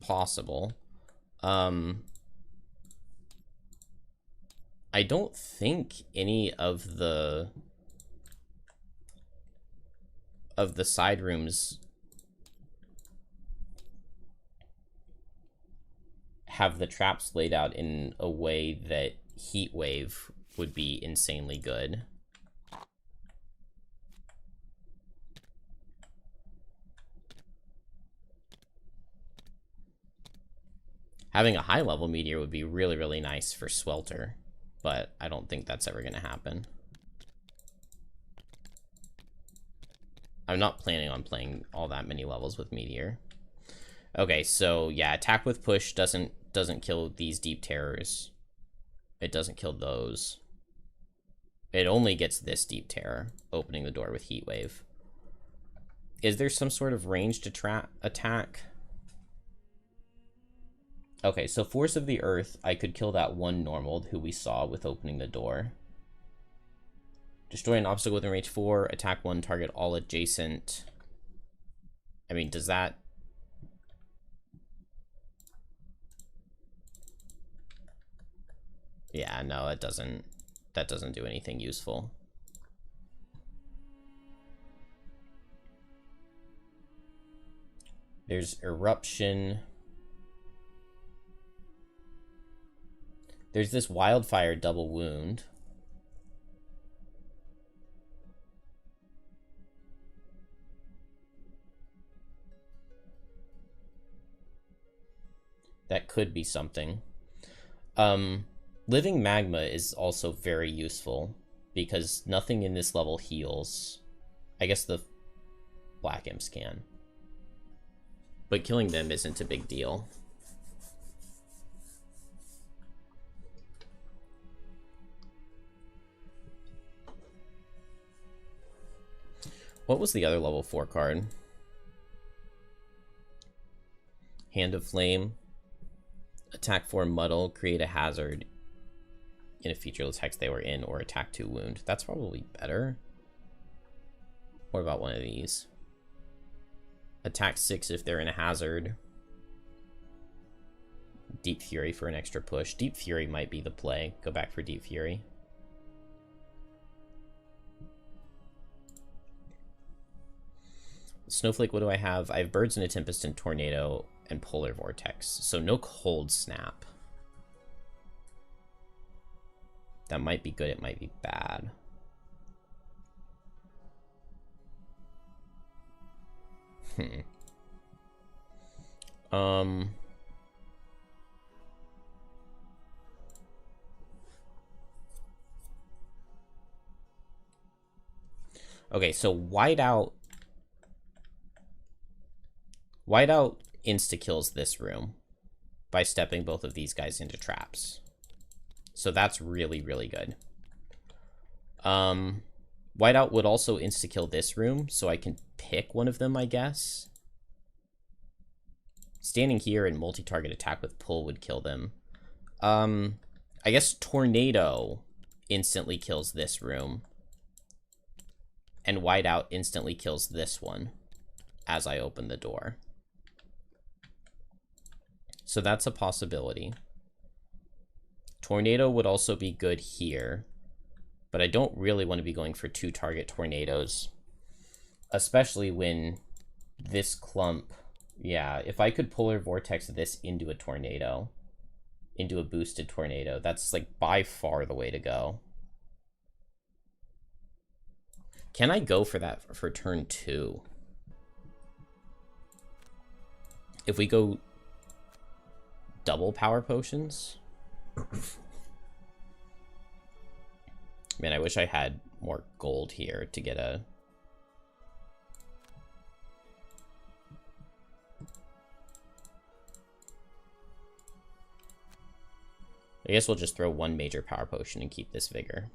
possible. I don't think any of the side rooms have the traps laid out in a way that Heat Wave would be insanely good. Having a high level meteor would be really, really nice for Swelter, but I don't think that's ever going to happen. I'm not planning on playing all that many levels with meteor. Okay, so yeah, attack with push doesn't kill these deep terrors. It doesn't kill those. It only gets this deep terror, opening the door with heat wave. Is there some sort of ranged attack? Okay, so Force of the Earth, I could kill that one normal who we saw with opening the door. Destroy an obstacle within range 4, attack one target all adjacent. I mean, does that... Yeah, no, that doesn't do anything useful. There's Eruption. There's this Wildfire double wound. That could be something. Living Magma is also very useful because nothing in this level heals. I guess the Black Imps can. But killing them isn't a big deal. What was the other level 4 card? Hand of Flame. Attack 4 Muddle. Create a hazard in a featureless hex they were in, or attack 2 wound. That's probably better. What about one of these? Attack 6 if they're in a hazard. Deep Fury for an extra push. Deep Fury might be the play. Go back for Deep Fury. Snowflake, what do I have? I have Birds in a Tempest and Tornado and Polar Vortex. So no Cold Snap. That might be good, it might be bad. Okay, so Whiteout insta-kills this room by stepping both of these guys into traps. So that's really, really good. Whiteout would also insta-kill this room, so I can pick one of them, I guess. Standing here and multi-target attack with pull would kill them. I guess Tornado instantly kills this room. And Whiteout instantly kills this one as I open the door. So that's a possibility. Tornado would also be good here, but I don't really want to be going for 2 target tornadoes, especially when this clump, yeah, if I could Polar Vortex this into a tornado, into a boosted tornado, that's like by far the way to go. Can I go for that for turn 2? If we go double power potions? Man, I wish I had more gold here to get a... I guess we'll just throw 1 major power potion and keep this vigor.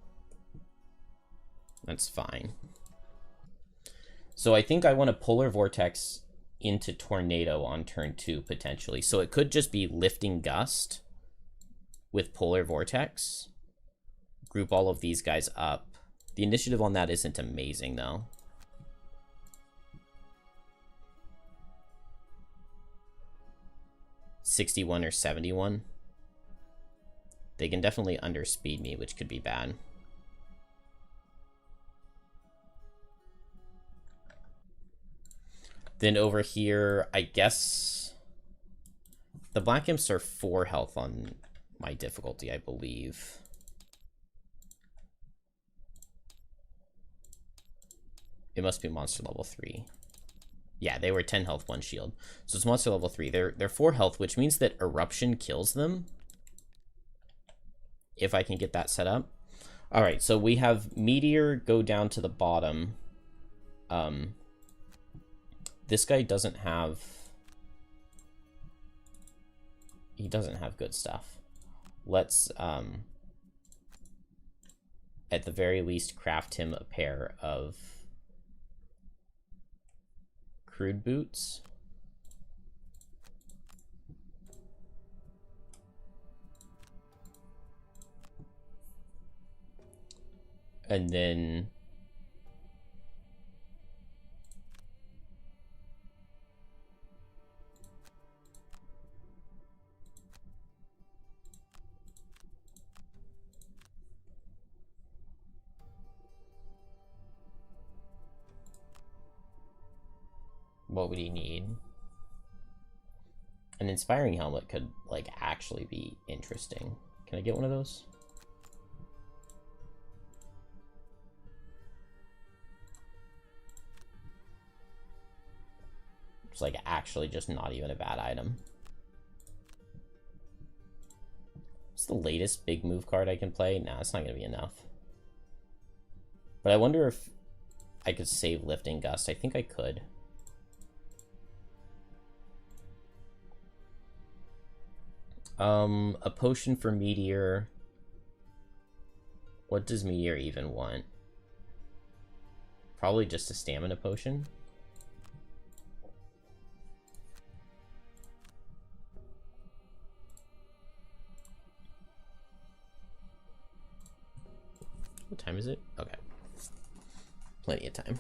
That's fine. So I think I want to Polar Vortex into Tornado on turn 2, potentially. So it could just be Lifting Gust with Polar Vortex. Group all of these guys up. The initiative on that isn't amazing, though. $61 or $71. They can definitely underspeed me, which could be bad. Then over here, I guess the Black Imps are 4 health on my difficulty, I believe. It must be monster level 3. Yeah, they were 10 health, 1 shield. So it's monster level 3. They're 4 health, which means that Eruption kills them. If I can get that set up. Alright, so we have Meteor go down to the bottom. This guy doesn't have... He doesn't have good stuff. Let's, at the very least, craft him a pair of crude boots. And then what would he need? An inspiring helmet could, like, actually be interesting. Can I get one of those? It's, like, actually just not even a bad item. What's the latest big move card I can play? Nah, it's not going to be enough. But I wonder if I could save Lifting Gust. I think I could. A potion for Meteor. What does Meteor even want? Probably just a stamina potion. What time is it? Okay. Plenty of time.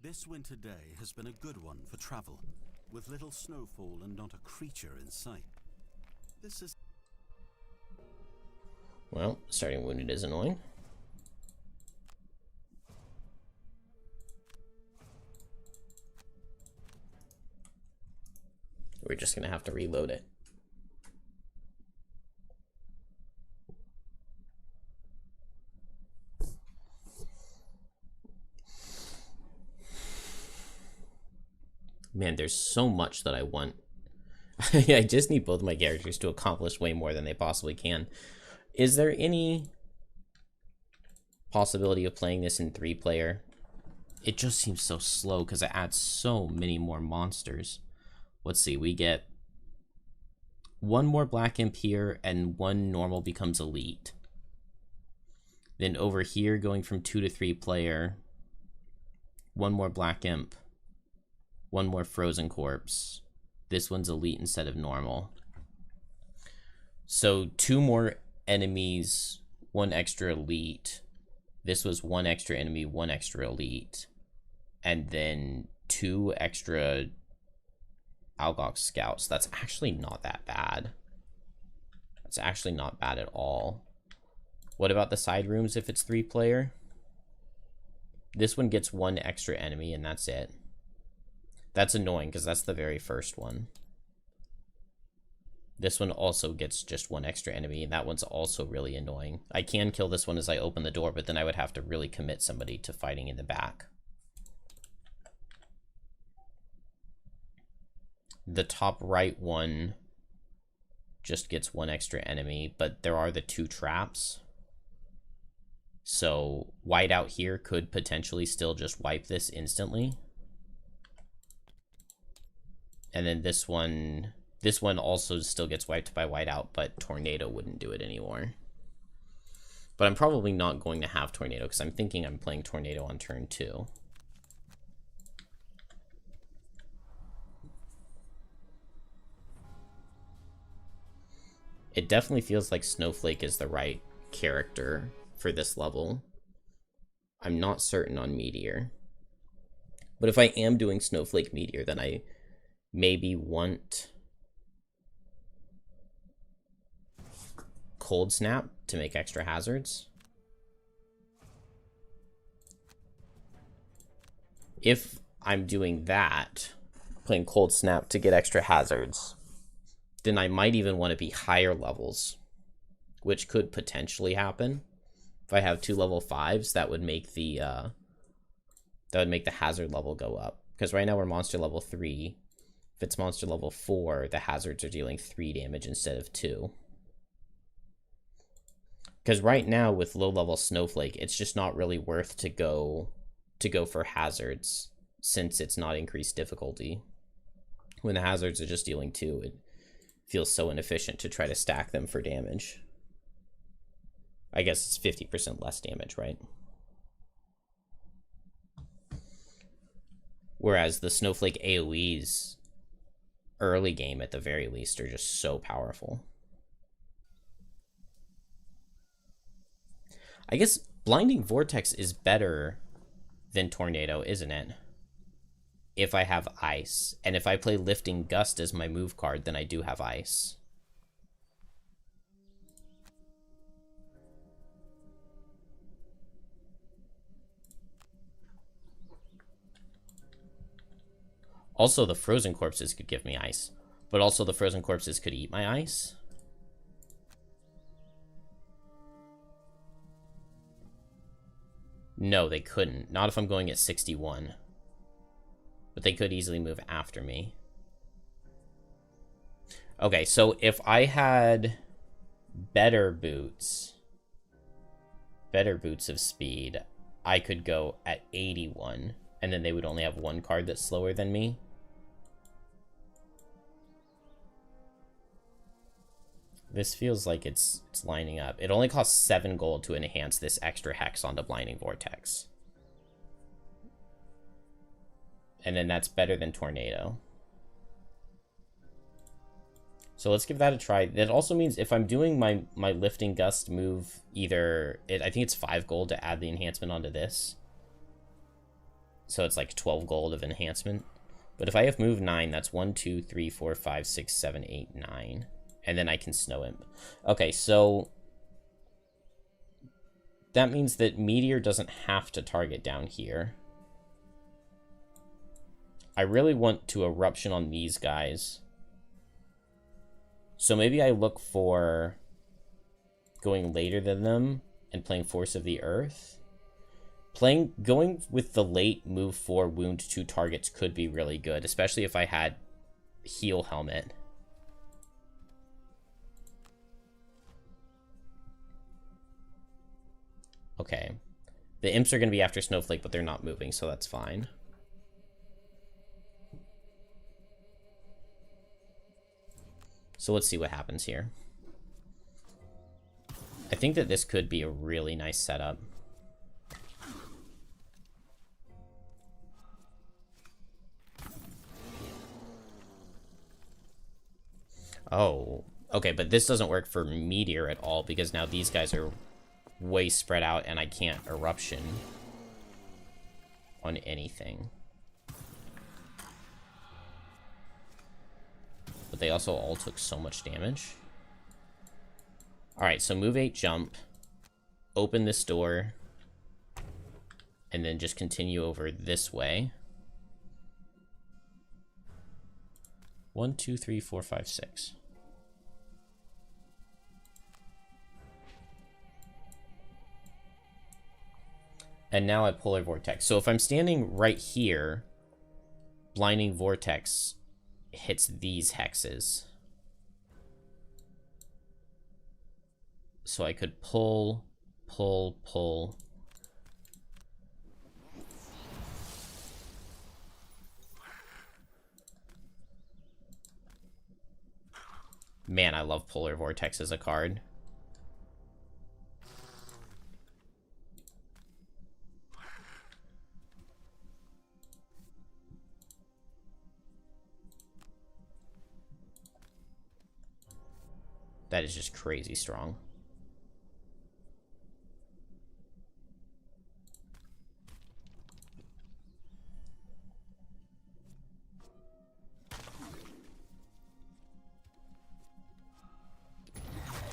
This winter day has been a good one for travel, with little snowfall and not a creature in sight. This is... Well, starting wounded is annoying. We're just gonna have to reload it. Man, there's so much that I want. I just need both of my characters to accomplish way more than they possibly can. Is there any possibility of playing this in 3-player? It just seems so slow because it adds so many more monsters. Let's see, we get 1 more Black Imp here and 1 normal becomes elite. Then over here, going from 2 to 3-player, 1 more Black Imp. 1 more Frozen Corpse. This one's elite instead of normal. So 2 more enemies, 1 extra elite. This was 1 extra enemy, 1 extra elite. And then 2 extra Algox Scouts. That's actually not that bad. That's actually not bad at all. What about the side rooms if it's 3-player? This one gets 1 extra enemy and that's it. That's annoying because that's the very first one. This one also gets just 1 extra enemy, and that one's also really annoying. I can kill this one as I open the door, but then I would have to really commit somebody to fighting in the back. The top right one just gets 1 extra enemy, but there are the 2 traps. So whiteout here could potentially still just wipe this instantly. And then this one also still gets wiped by whiteout, but Tornado wouldn't do it anymore. But I'm probably not going to have Tornado because I'm thinking I'm playing Tornado on turn 2. It definitely feels like Snowflake is the right character for this level. I'm not certain on Meteor. But if I am doing Snowflake Meteor, then I maybe want Cold Snap to make extra hazards. If I'm doing that, playing Cold Snap to get extra hazards, then I might even want to be higher levels, which could potentially happen. If I have 2 level 5s, that would make the That would make the hazard level go up. Because right now we're monster level 3. If it's monster level 4, the hazards are dealing 3 damage instead of 2. Because right now with low level Snowflake, it's just not really worth to go for hazards since it's not increased difficulty. When the hazards are just dealing 2, it feels so inefficient to try to stack them for damage. I guess it's 50% less damage, right? Whereas the Snowflake AoEs early game at the very least are just so powerful. I guess Blinding Vortex is better than Tornado, isn't it? If I have Ice. And if I play Lifting Gust as my move card, then I do have Ice. Also, the Frozen Corpses could give me Ice. But also the Frozen Corpses could eat my Ice. No, they couldn't. Not if I'm going at 61. But they could easily move after me. Okay, so if I had better boots of speed, I could go at 81. And then they would only have one card that's slower than me. This feels like it's lining up. It only costs 7 gold to enhance this extra hex onto Blinding Vortex. And then that's better than Tornado. So let's give that a try. That also means if I'm doing my Lifting Gust move, I think it's 5 gold to add the enhancement onto this. So it's like 12 gold of enhancement. But if I have move 9, that's 1, 2, 3, 4, 5, 6, 7, 8, 9. And then I can Snow Imp. Okay, so that means that Meteor doesn't have to target down here. I really want to Eruption on these guys. So maybe I look for going later than them and playing Force of the Earth. Going with the late move 4 wound 2 targets could be really good, especially if I had Heal Helmet. Okay. The imps are going to be after Snowflake, but they're not moving, so that's fine. So let's see what happens here. I think that this could be a really nice setup. Oh, okay, but this doesn't work for Meteor at all because now these guys are way spread out and I can't Eruption on anything. But they also all took so much damage. Alright, so move 8, jump. Open this door. And then just continue over this way. 1, 2, 3, 4, 5, 6. And now I Polar Vortex. So if I'm standing right here, Blinding Vortex hits these hexes. So I could pull. Man, I love Polar Vortex as a card. That is just crazy strong.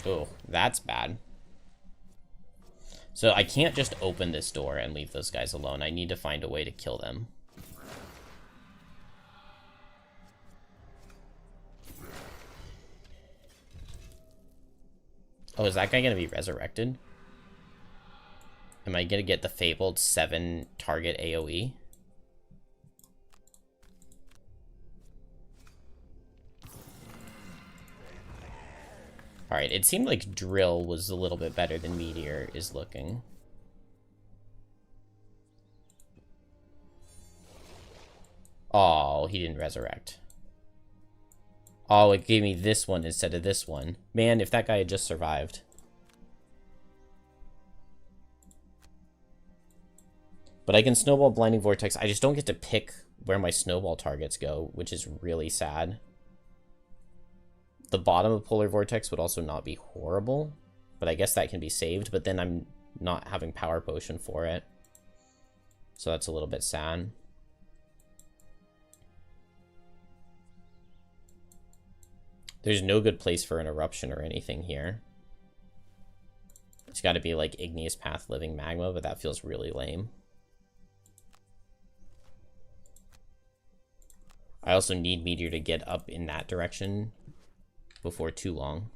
Oh, that's bad. So I can't just open this door and leave those guys alone. I need to find a way to kill them. Oh, is that guy going to be resurrected? Am I going to get the fabled 7 target AoE? Alright, it seemed like Drill was a little bit better than Meteor is looking. Oh, he didn't resurrect. Oh, it gave me this one instead of this one. Man, if that guy had just survived. But I can Snowball Blinding Vortex. I just don't get to pick where my Snowball targets go, which is really sad. The bottom of Polar Vortex would also not be horrible, but I guess that can be saved, but then I'm not having Power Potion for it. So that's a little bit sad. There's no good place for an Eruption or anything here. It's got to be like Igneous Path Living Magma, but that feels really lame. I also need Meteor to get up in that direction before too long.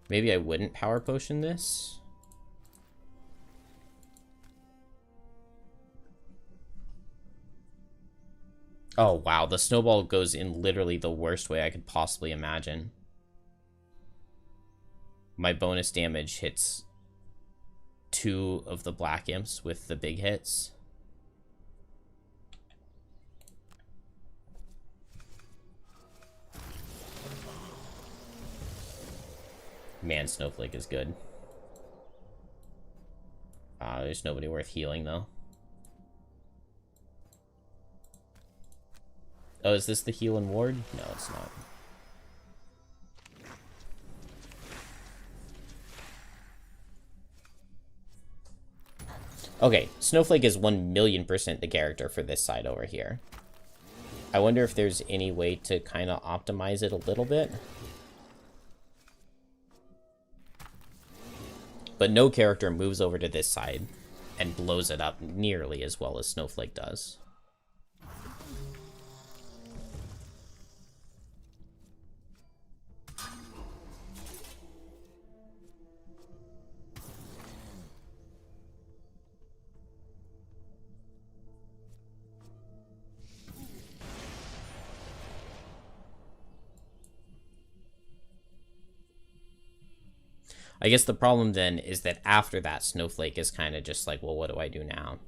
Maybe I wouldn't Power Potion this. Oh, wow. The Snowball goes in literally the worst way I could possibly imagine. My bonus damage hits 2 of the Black Imps with the big hits. Man, Snowflake is good. There's nobody worth healing, though. Oh, is this the heal and ward? No, it's not. Okay, Snowflake is 1,000,000% the character for this side over here. I wonder if there's any way to kind of optimize it a little bit. But no character moves over to this side and blows it up nearly as well as Snowflake does. I guess the problem then is that after that, Snowflake is kind of just like, well, what do I do now?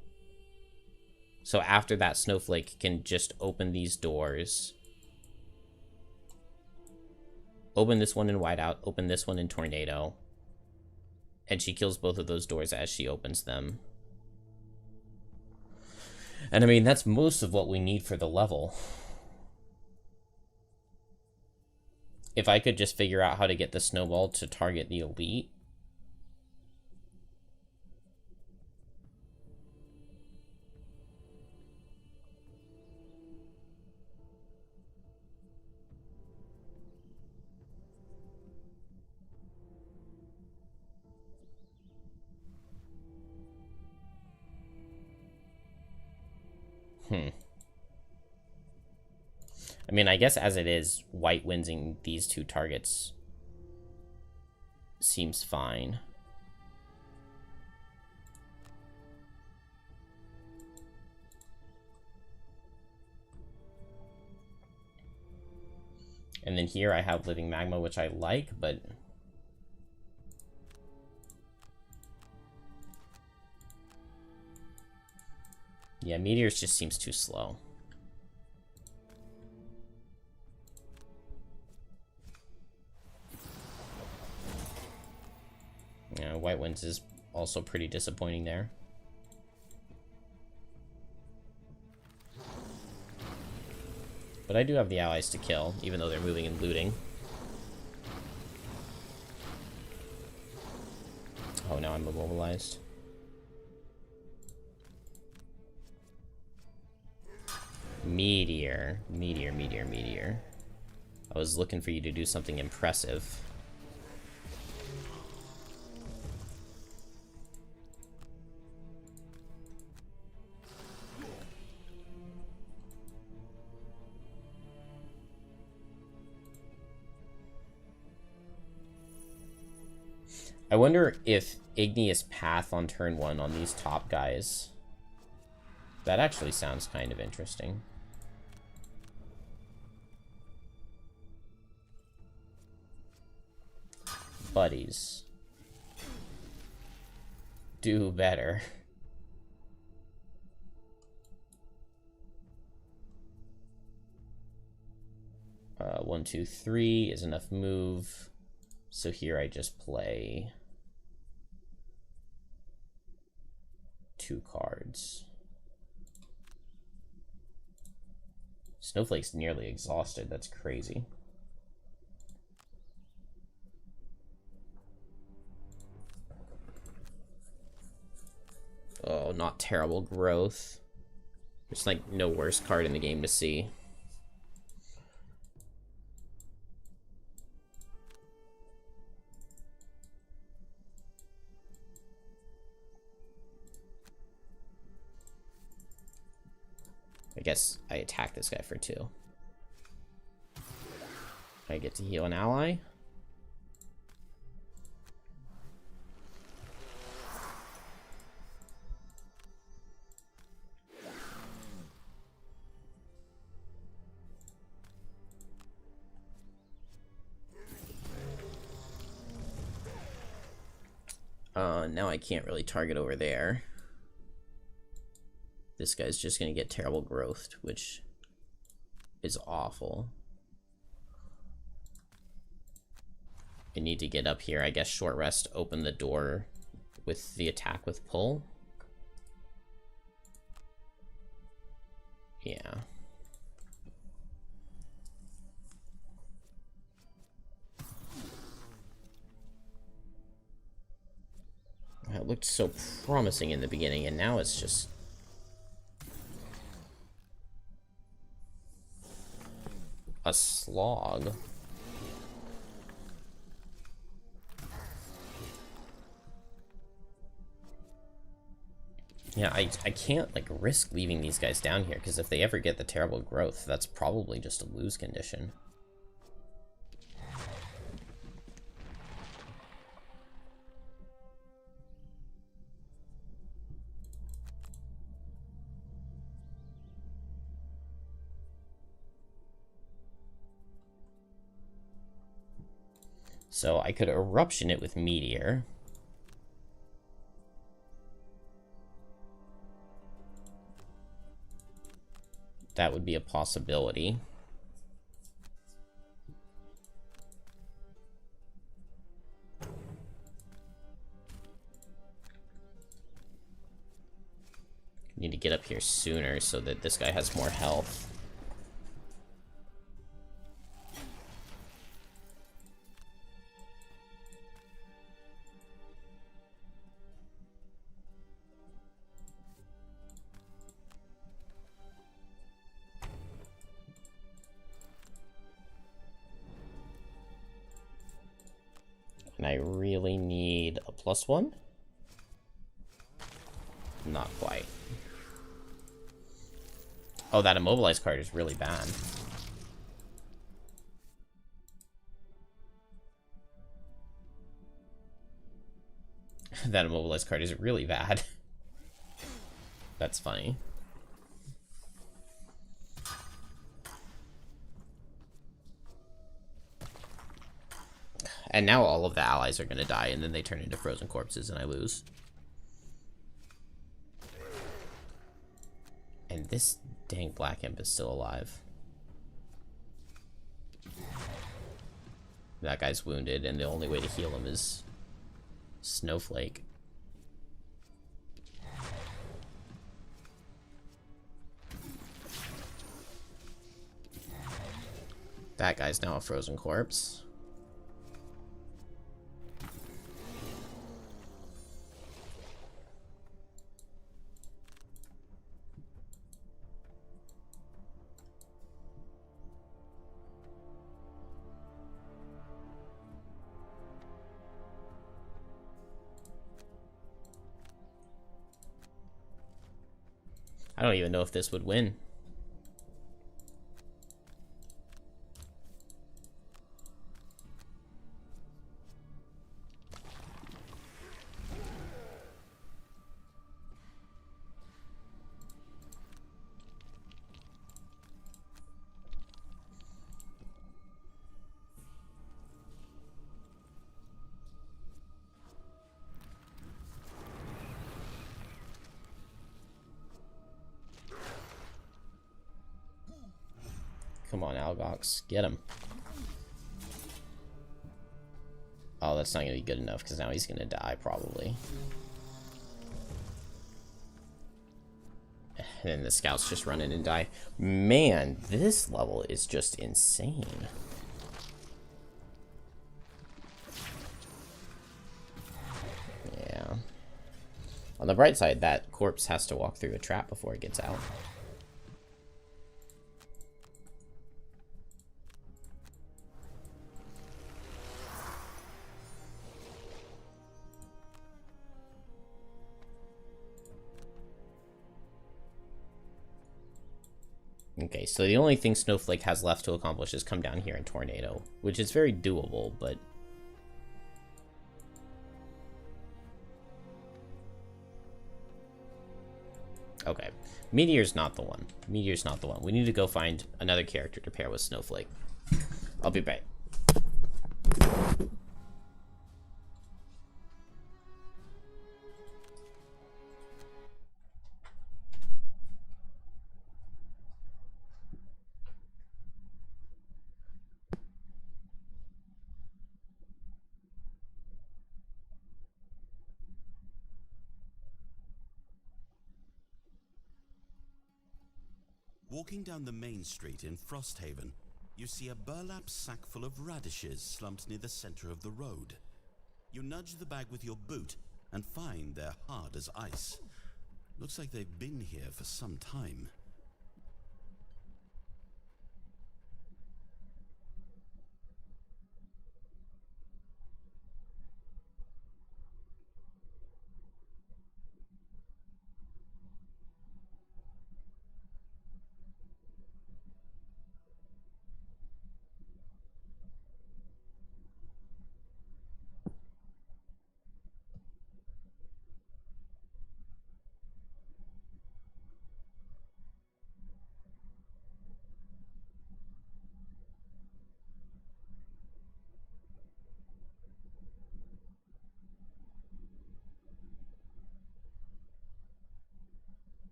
So after that, Snowflake can just open these doors. Open this one in Whiteout, open this one in Tornado. And she kills both of those doors as she opens them. And I mean, that's most of what we need for the level. If I could just figure out how to get the Snowball to target the elite. I mean, I guess as it is, white winsing these 2 targets seems fine. And then here I have Living Magma, which I like, but... yeah, Meteors just seems too slow. Yeah, White Winds is also pretty disappointing there. But I do have the allies to kill, even though they're moving and looting. Oh, now I'm immobilized. Meteor. Meteor, Meteor, Meteor. I was looking for you to do something impressive. I wonder if Igneous Path on turn 1 on these top guys. That actually sounds kind of interesting. Buddies. Do better. 1, 2, 3 is enough move. So here I just play 2 cards. Snowflake's nearly exhausted. That's crazy. Oh, not terrible growth. There's like no worse card in the game to see. I guess I attack this guy for 2. I get to heal an ally. Now I can't really target over there. This guy's just gonna get terrible growth, which is awful. I need to get up here. I guess short rest, open the door with the attack with pull. Yeah. It looked so promising in the beginning, and now it's just... a slog. Yeah, I can't, like, risk leaving these guys down here, because if they ever get the terrible growth, that's probably just a lose condition. So I could eruption it with Meteor. That would be a possibility. Need to get up here sooner so that this guy has more health. And I really need a +1? Not quite. Oh, that immobilized card is really bad. That immobilized card is really bad. That's funny. And now all of the allies are going to die, and then they turn into frozen corpses, and I lose. And this dang black imp is still alive. That guy's wounded, and the only way to heal him is Snowflake. That guy's now a frozen corpse. I don't even know if this would win. Come on, Algox. Get him. Oh, that's not going to be good enough, because now he's going to die, probably. And then the scouts just run in and die. Man, this level is just insane. Yeah. On the bright side, that corpse has to walk through a trap before it gets out. Okay, so the only thing Snowflake has left to accomplish is come down here and tornado, which is very doable, but... Okay, Meteor's not the one. Meteor's not the one. We need to go find another character to pair with Snowflake. I'll be back. Walking down the main street in Frosthaven, you see a burlap sack full of radishes slumped near the center of the road. You nudge the bag with your boot and find they're hard as ice. Looks like they've been here for some time.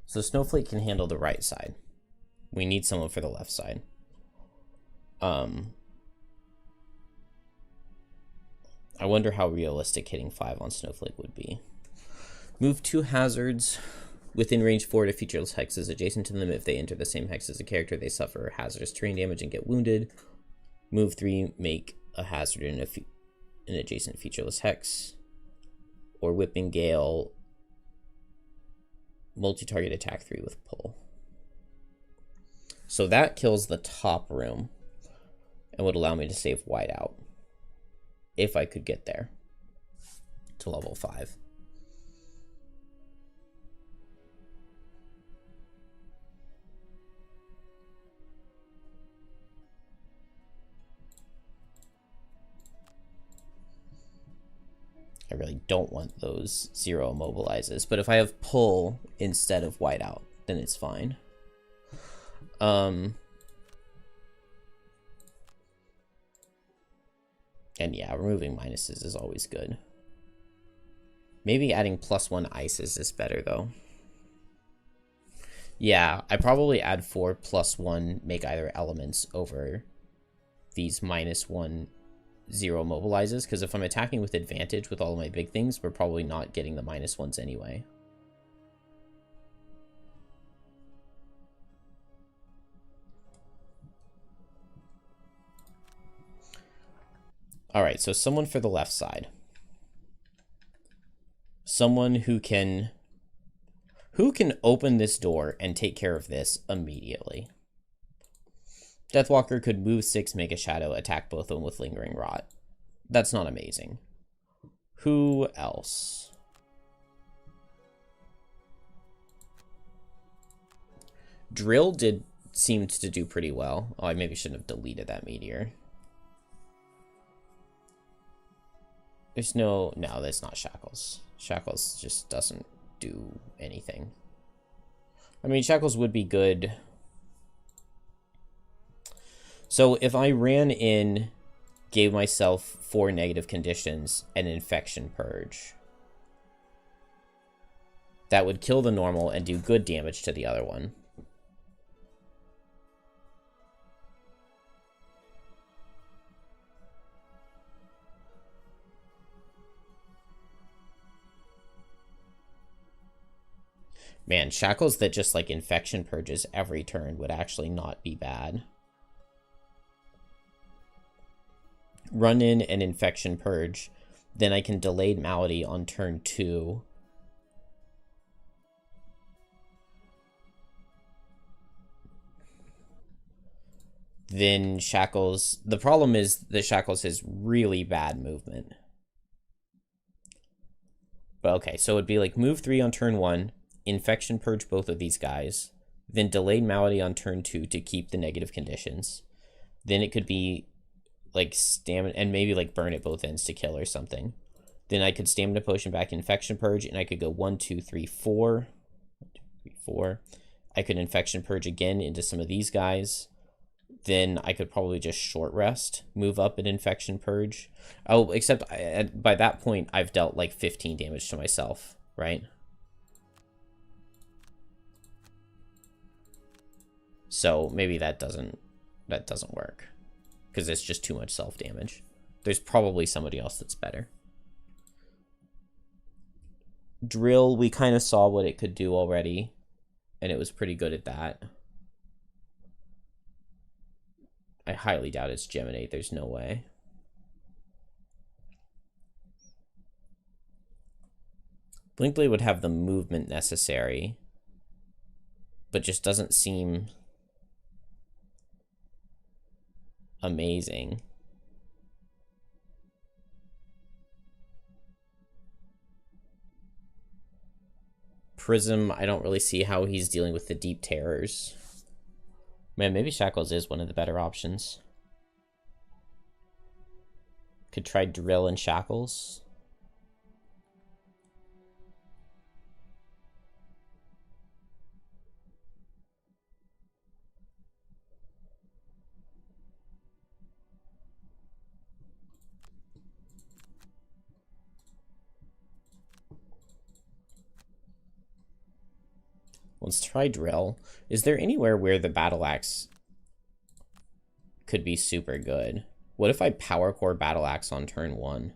So Snowflake can handle the right side. We need someone for the left side. I wonder how realistic hitting 5 on Snowflake would be. Move 2 hazards within range 4 to featureless hexes adjacent to them. If they enter the same hex as a character, they suffer hazardous terrain damage and get wounded. Move 3, make a hazard in an adjacent featureless hex. Or Whipping Gale, multi-target attack 3 with pull. So that kills the top room and would allow me to save whiteout if I could get there to level 5. I really don't want those 0 immobilizes, but if I have pull instead of whiteout, then it's fine. And yeah, removing minuses is always good. Maybe adding +1 ices is better though. Yeah, I probably add 4 +1 make either elements over these -1 0 mobilizes, because if I'm attacking with advantage with all of my big things, we're probably not getting the -1s anyway. Alright, so someone for the left side. Someone who can open this door and take care of this immediately. Deathwalker could move 6, make a shadow, attack both of them with Lingering Rot. that's not amazing. Who else? Drill seemed to do pretty well. Oh, I maybe shouldn't have deleted that meteor. There's no, that's not Shackles. Shackles just doesn't do anything. I mean, Shackles would be good. So if I ran in, gave myself 4 negative conditions, and infection purge, that would kill the normal and do good damage to the other one. Man, Shackles that just like infection purges every turn would actually not be bad. Run in an infection purge, then I can delayed malady on turn 2. Then Shackles, the problem is that Shackles has really bad movement. But okay, so it'd be like move 3 on turn 1, infection purge both of these guys, then delayed malady on turn 2 to keep the negative conditions. Then it could be like stamina, and maybe like burn at both ends to kill or something. Then I could stamina potion back infection purge, and I could go 1, 2, 3, 4. 1, 2, 3, 4. I could infection purge again into some of these guys. Then I could probably just short rest, move up an infection purge. Oh, except by that point, I've dealt like 15 damage to myself, right? So maybe that doesn't work, because it's just too much self-damage. There's probably somebody else that's better. Drill, we kind of saw what it could do already, and it was pretty good at that. I highly doubt it's Geminate. There's no way. Blinkblade would have the movement necessary, but just doesn't seem amazing. Prism, I don't really see how he's dealing with the deep terrors. Man, maybe Shackles is one of the better options. Could try Drill and Shackles. Let's try Drill. Is there anywhere where the Battle Axe could be super good? What if I Power Core Battle Axe on turn 1?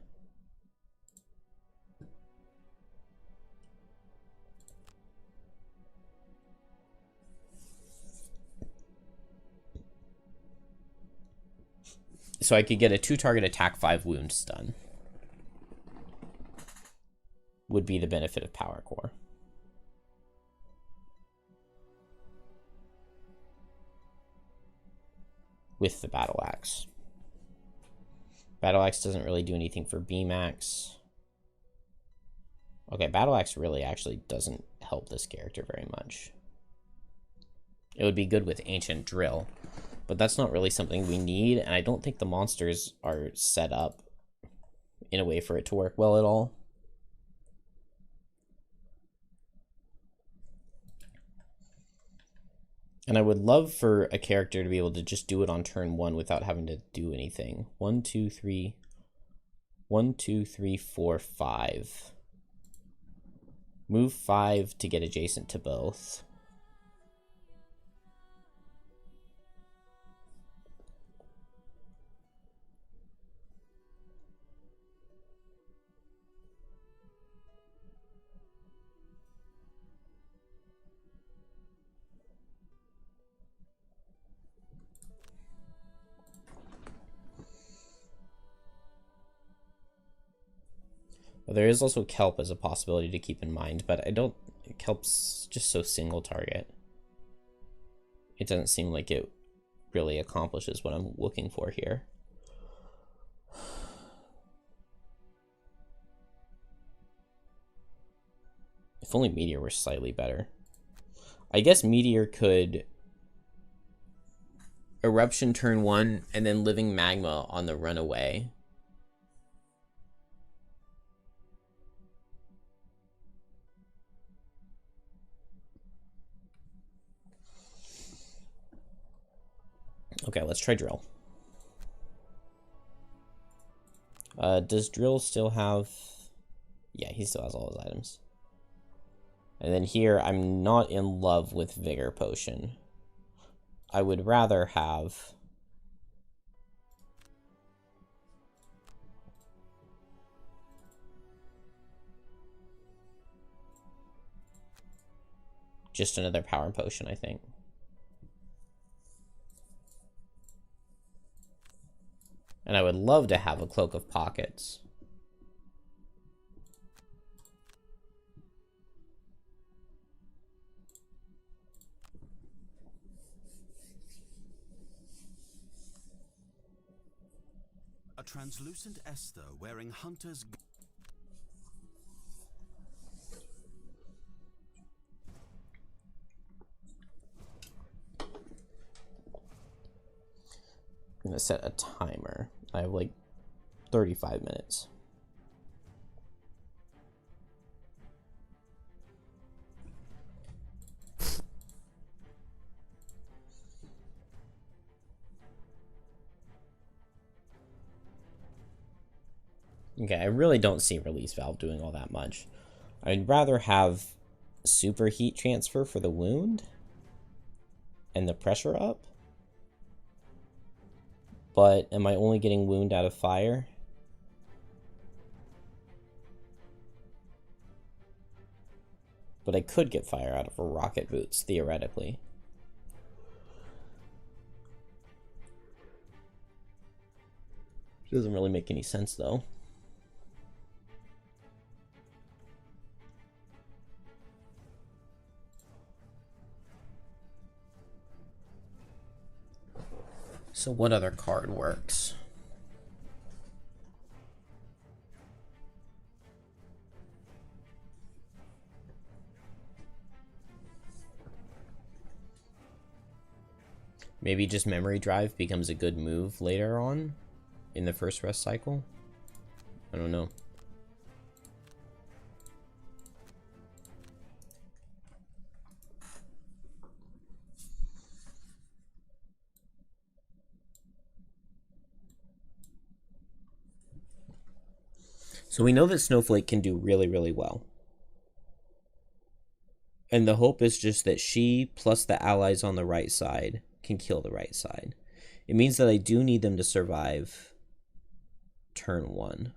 So I could get a 2-target attack 5 wound stun. Would be the benefit of Power Core. With the Battle Axe. Battle Axe doesn't really do anything for B-Max. Okay, Battle Axe really actually doesn't help this character very much. It would be good with Ancient Drill, but that's not really something we need, and I don't think the monsters are set up in a way for it to work well at all. And I would love for a character to be able to just do it on turn 1 without having to do anything. 1, 2, 3. 1, 2, 3, 4, 5. Move 5 to get adjacent to both. Well, there is also Kelp as a possibility to keep in mind, but I don't... Kelp's just so single target. It doesn't seem like it really accomplishes what I'm looking for here. If only Meteor were slightly better. I guess Meteor could Eruption turn 1 and then Living Magma on the runaway. Okay, let's try Drill. Does Drill still have... Yeah, he still has all his items. And then here, I'm not in love with Vigor Potion. I would rather have... just another Power Potion, I think. And I would love to have a Cloak of Pockets. A translucent Esther wearing hunter's... I'm gonna set a timer. I have like 35 minutes. Okay, I really don't see Release Valve doing all that much. I'd rather have Super Heat Transfer for the wound and the pressure up. But am I only getting wound out of fire? But I could get fire out of rocket boots, theoretically. Doesn't really make any sense, though. So what other card works? Maybe just Memory Drive becomes a good move later on in the first rest cycle? I don't know. So we know that Snowflake can do really, really well. And the hope is just that she plus the allies on the right side can kill the right side. It means that I do need them to survive turn 1.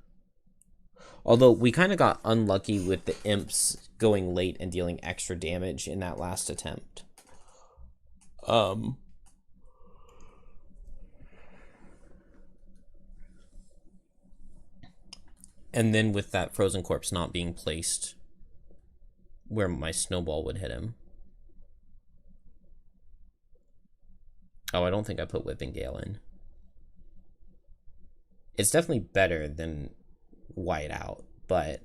Although we kind of got unlucky with the imps going late and dealing extra damage in that last attempt. And then with that frozen corpse not being placed where my snowball would hit him. Oh, I don't think I put Whipping Gale in. It's definitely better than Whiteout, but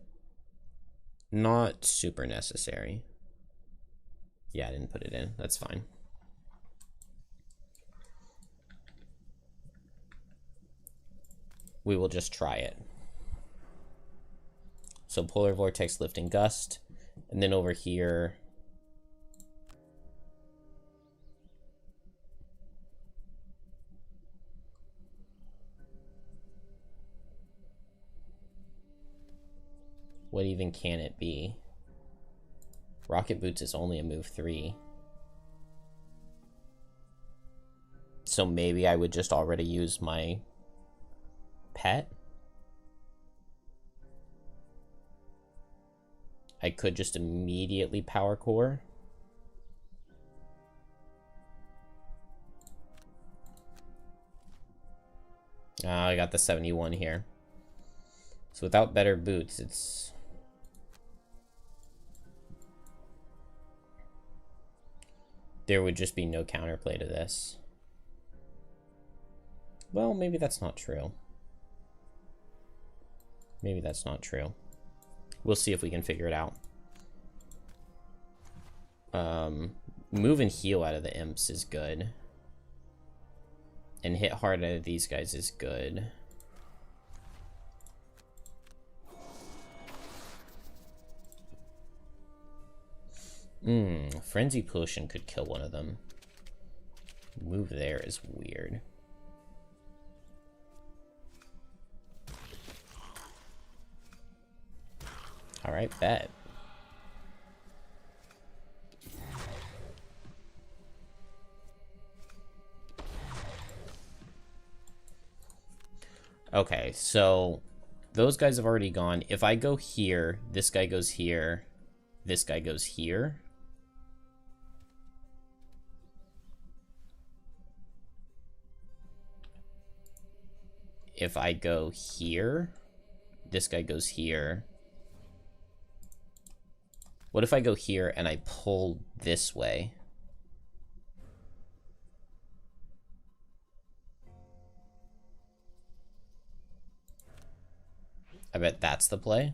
not super necessary. Yeah, I didn't put it in. That's fine. We will just try it. So Polar Vortex, Lifting Gust, and then over here... what even can it be? Rocket Boots is only a move 3. So maybe I would just already use my pet? I could just immediately Power Core. I got the 71 here. So without better boots, it's... there would just be no counterplay to this. Well, maybe that's not true. Maybe that's not true. We'll see if we can figure it out. Move and heal out of the imps is good. And hit hard out of these guys is good. Frenzy Potion could kill one of them. Move there is weird. Alright, bet. Okay, so those guys have already gone. If I go here, this guy goes here, this guy goes here. If I go here, this guy goes here. What if I go here and I pull this way? I bet that's the play.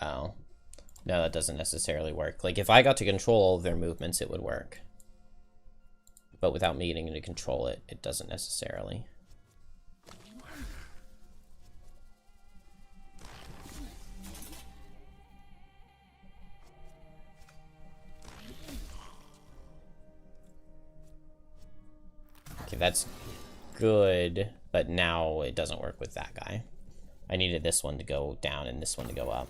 Oh. No, that doesn't necessarily work. Like, if I got to control all of their movements, it would work. But without me getting to control it, it doesn't necessarily. Okay, that's good, but now it doesn't work with that guy. I needed this one to go down and this one to go up.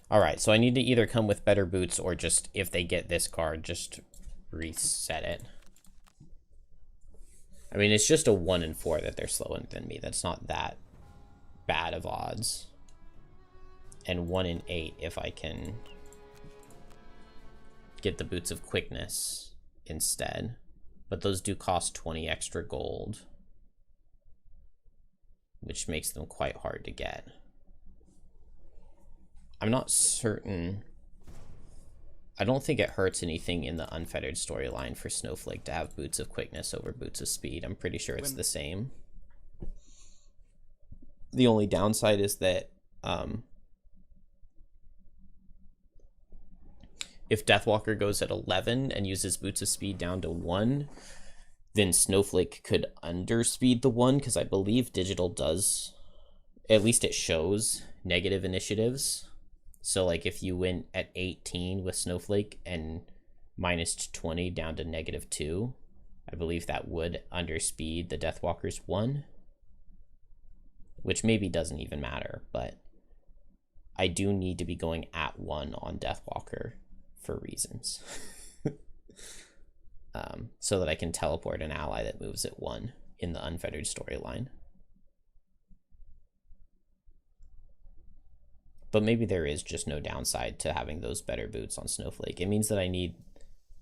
Alright, so I need to either come with better boots or just, if they get this card, just reset it. I mean, it's just a 1 in 4 that they're slower than me. That's not that bad of odds. And 1 in 8 if I can get the Boots of Quickness instead. But those do cost 20 extra gold, which makes them quite hard to get. I'm not certain. I don't think it hurts anything in the Unfettered storyline for Snowflake to have Boots of Quickness over Boots of Speed. I'm pretty sure it's the same. The only downside is that if Deathwalker goes at 11 and uses Boots of Speed down to 1, then Snowflake could underspeed the 1, because I believe Digital does, at least it shows, negative initiatives. So, like, if you went at 18 with Snowflake and minus 20 down to -2, I believe that would underspeed the Deathwalker's 1. Which maybe doesn't even matter, but I do need to be going at 1 on Deathwalker for reasons. So that I can teleport an ally that moves at 1 in the Unfettered storyline. But maybe there is just no downside to having those better boots on Snowflake. It means that I need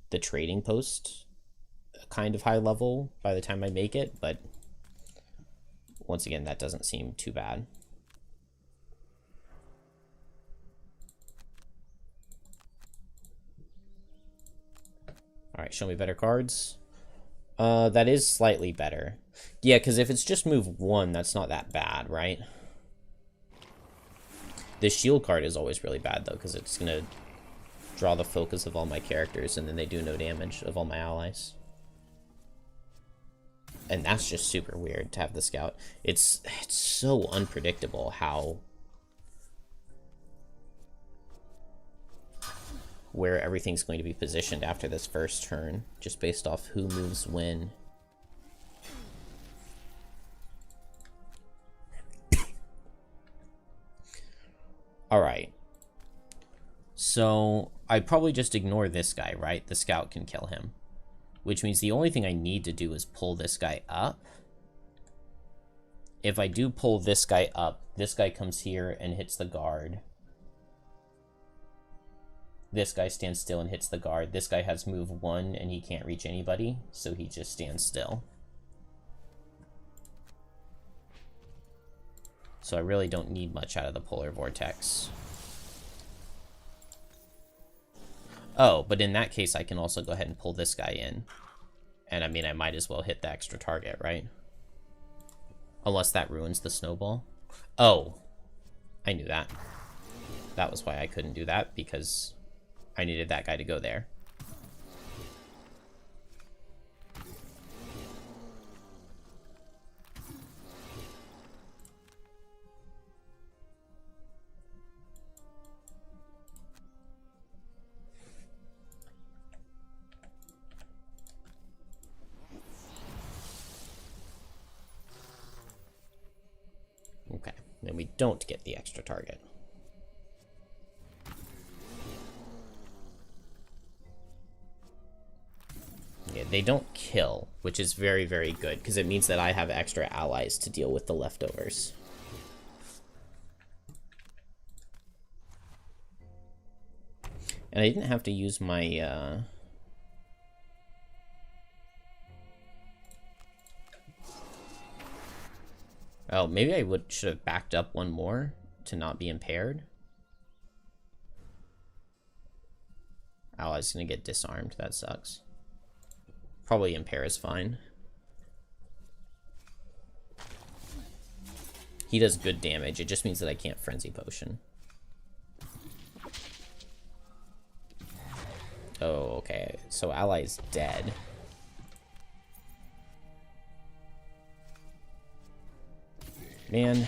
the trading post kind of high level by the time I make it, but once again, that doesn't seem too bad. Alright, show me better cards. That is slightly better. Yeah, because if it's just move 1, that's not that bad, right? This shield card is always really bad, though, because it's going to draw the focus of all my characters, and then they do no damage of all my allies. And that's just super weird to have the scout. It's so unpredictable how... where everything's going to be positioned after this first turn, just based off who moves when. Alright. So, I probably just ignore this guy, right? The scout can kill him. Which means the only thing I need to do is pull this guy up. If I do pull this guy up, this guy comes here and hits the guard. This guy stands still and hits the guard. This guy has move 1 and he can't reach anybody, so he just stands still. So I really don't need much out of the polar vortex. Oh, but in that case, I can also go ahead and pull this guy in. And I mean, I might as well hit the extra target, right? Unless that ruins the snowball. Oh, I knew that. That was why I couldn't do that, because I needed that guy to go there. Okay, then we don't get the extra target. Yeah, they don't kill, which is very, very good, because it means that I have extra allies to deal with the leftovers. And I didn't have to use my, Oh, maybe I should have backed up one more to not be impaired. Ally's gonna get disarmed. That sucks. Probably impair is fine. He does good damage. It just means that I can't frenzy potion. Oh, okay. So ally's dead. Man.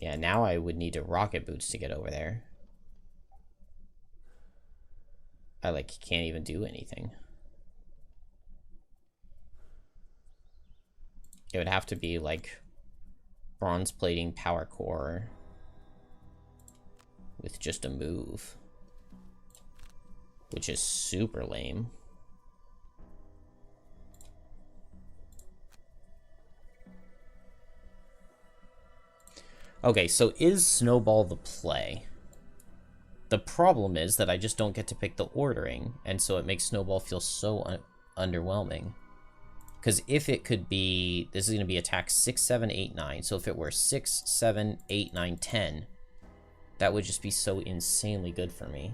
Yeah, now I would need to rocket boots to get over there. I, like, can't even do anything. It would have to be, like, bronze plating power core with just a move, which is super lame. Okay, so is Snowball the play? The problem is that I just don't get to pick the ordering, and so it makes Snowball feel so underwhelming. Because if it could be, this is going to be attack 6, 7, 8, 9. So if it were 6, 7, 8, 9, 10, that would just be so insanely good for me.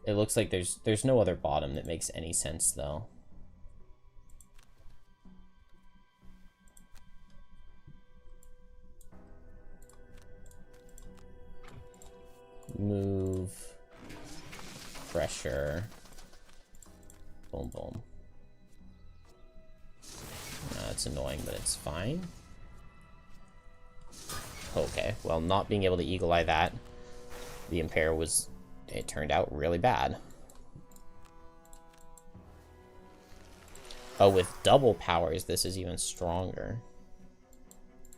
It looks like there's no other bottom that makes any sense, though. Move, pressure, boom, boom. That's annoying, but it's fine. Okay, well, not being able to eagle eye that, the impair was, it turned out really bad. Oh, with double powers, this is even stronger.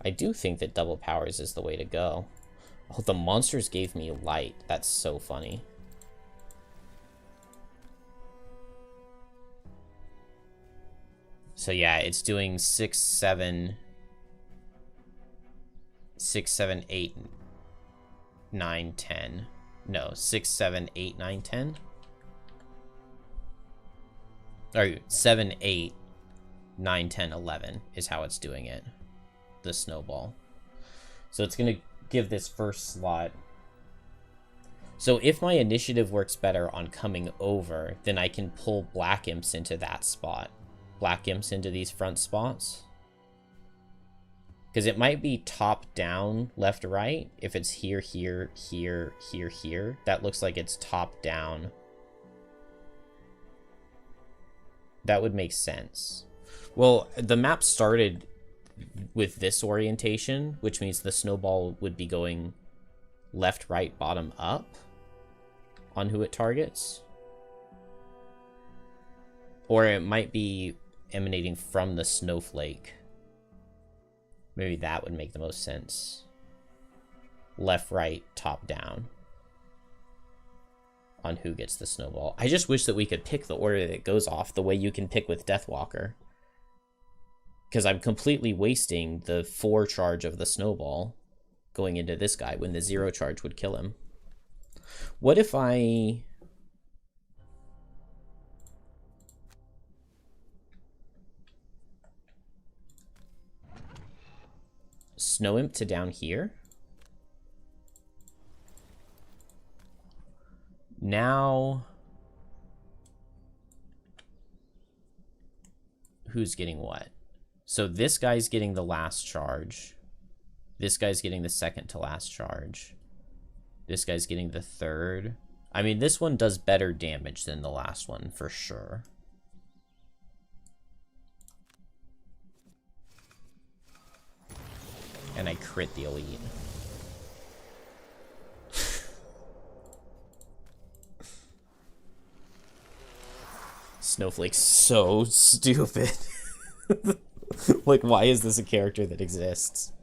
I do think that double powers is the way to go. Oh, the monsters gave me light. That's so funny. So yeah, it's doing 6, 7, 8, 9, 10. No, 6, 7, 8, 9, 10. Or 7, 8, 9, 10, 11 is how it's doing it. The snowball. So it's going to give this first slot. So if my initiative works better on coming over, then I can pull Black Imps into that spot. Black Imps into these front spots. Because it might be top down, left, right. If it's here, here, here, here, here. That looks like it's top down. That would make sense. Well, the map started with this orientation, which means the snowball would be going left, right, bottom, up on who it targets. Or it might be emanating from the snowflake. Maybe that would make the most sense. Left, right, top, down on who gets the snowball. I just wish that we could pick the order that it goes off the way you can pick with Deathwalker. Because I'm completely wasting the 4 charge of the snowball going into this guy when the 0 charge would kill him. What if I... Snow Imp to down here. Now, who's getting what? So this guy's getting the last charge. This guy's getting the second to last charge. This guy's getting the third. I mean, this one does better damage than the last one, for sure. And I crit the elite. Snowflake's so stupid. Like, why is this a character that exists?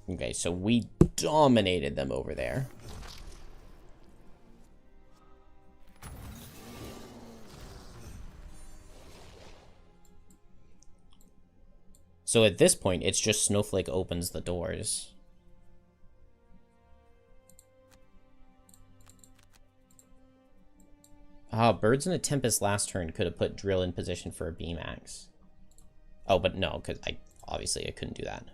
Okay, so we dominated them over there. So at this point, it's just Snowflake opens the doors. Ah, Birds in a Tempest last turn could have put Drill in position for a beam axe. Oh, but no, because obviously I couldn't do that.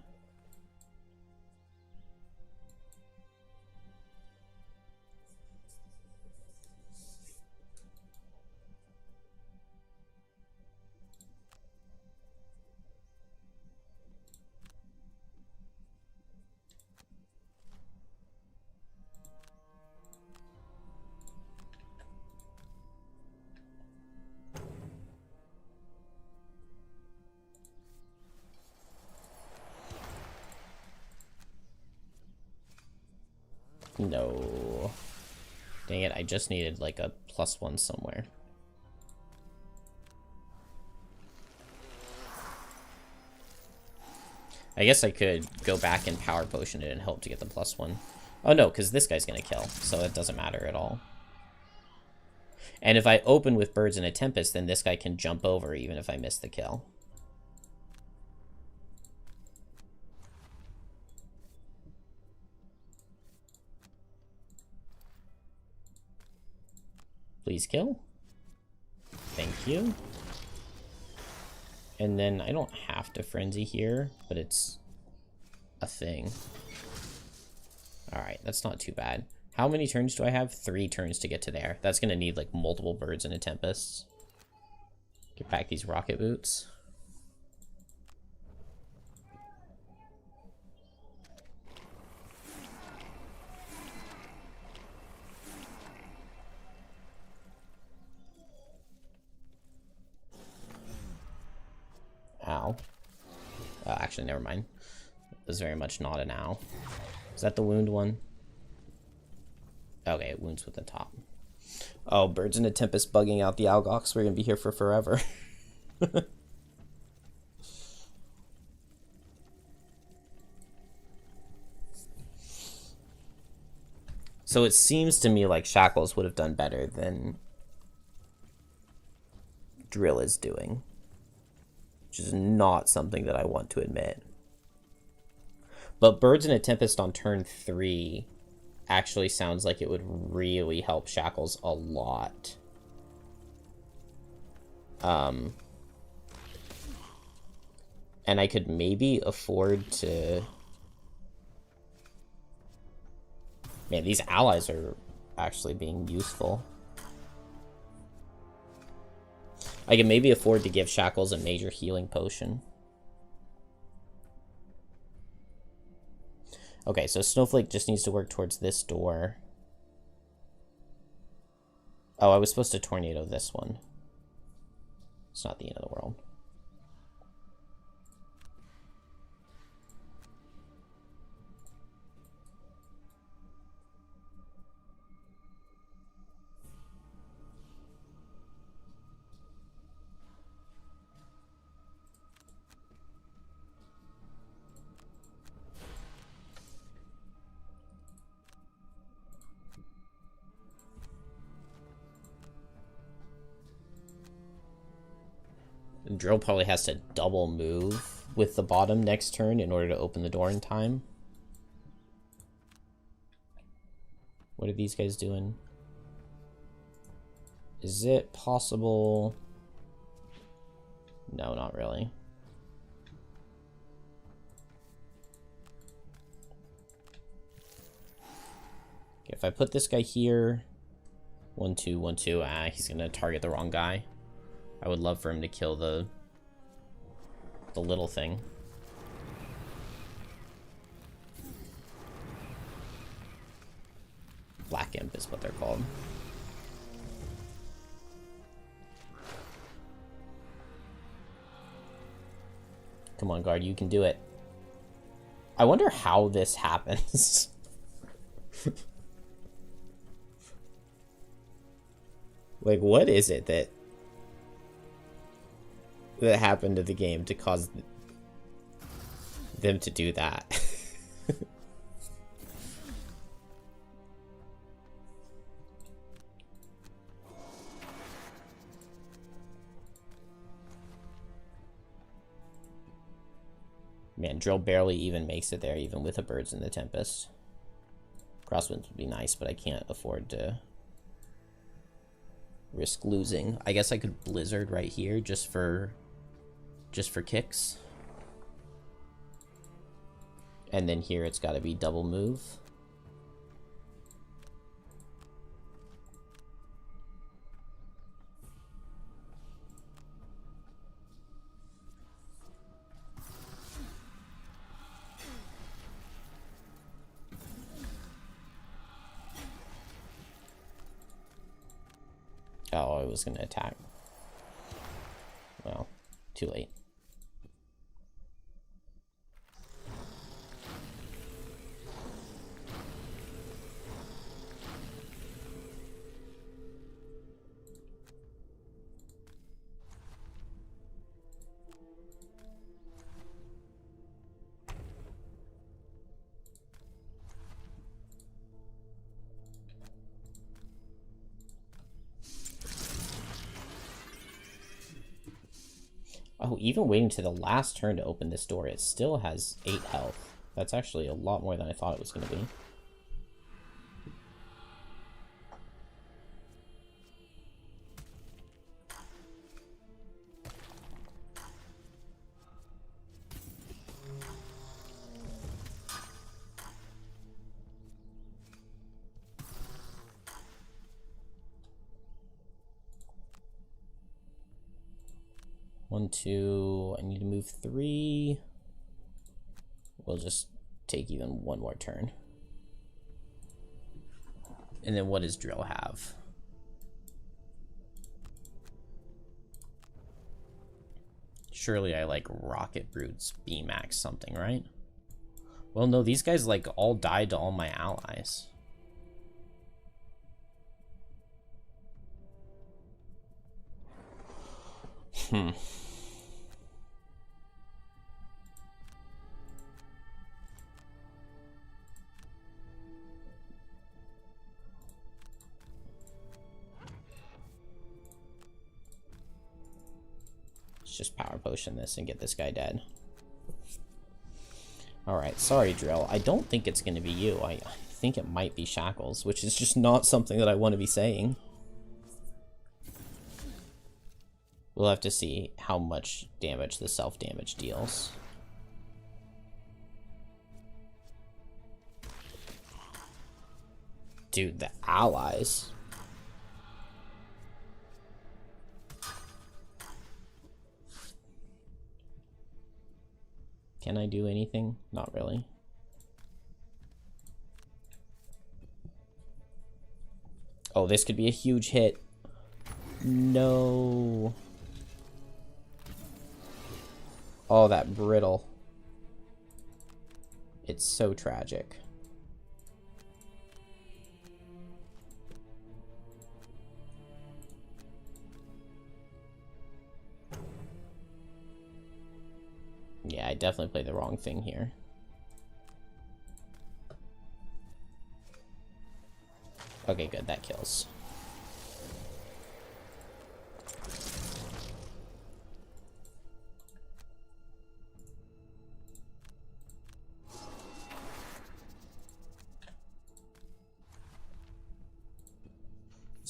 No. Dang it, I just needed like a +1 somewhere. I guess I could go back and power potion it and hope to get the +1. Oh no, because this guy's gonna kill, so it doesn't matter at all. And if I open with Birds in a Tempest, then this guy can jump over even if I miss the kill. Please kill. Thank you. And then I don't have to Frenzy here, but it's a thing. Alright, that's not too bad. How many turns do I have? 3 turns to get to there. That's going to need like multiple Birds in a Tempest. Get back these rocket boots. Ow. Actually, never mind. It was very much not an ow. Is that the wound one? Okay, it wounds with the top. Oh, Birds in a Tempest bugging out the Algox. We're going to be here for forever. So it seems to me like Shackles would have done better than Drill is doing. Which is not something that I want to admit. But Birds in a Tempest on turn 3 actually sounds like it would really help Shackles a lot. And I could maybe afford to... Man, these allies are actually being useful. I can maybe afford to give Shackles a major healing potion. Okay, so Snowflake just needs to work towards this door. Oh, I was supposed to tornado this one. It's not the end of the world. And Drill probably has to double move with the bottom next turn in order to open the door in time. What are these guys doing? Is it possible? No, not really. Okay, if I put this guy here, 1, 2, 1, 2, he's gonna target the wrong guy. I would love for him to kill the little thing. Black Imp is what they're called. Come on, guard, you can do it. I wonder how this happens. Like, what is it that happened to the game to cause them to do that? Man, Drill barely even makes it there, even with the birds in the Tempest. Crosswinds would be nice, but I can't afford to risk losing. I guess I could Blizzard right here just for kicks. And then here it's got to be double move. Oh, I was going to attack. Well, too late. Oh, even waiting to the last turn to open this door, it still has 8 health. That's actually a lot more than I thought it was going to be. One, two, I need to move 3. We'll just take even one more turn. And then what does Drill have? Surely I like Rocket Brutes B-Max something, right? Well, no, these guys like all died to all my allies. Let's just power potion this and get this guy dead. Alright, sorry, Drill. I don't think it's going to be you. I think it might be Shackles, which is just not something that I want to be saying. We'll have to see how much damage the self-damage deals. Dude, the allies. Can I do anything? Not really. Oh, this could be a huge hit. No. Oh, that brittle. It's so tragic. Yeah, I definitely played the wrong thing here. Okay, good, that kills.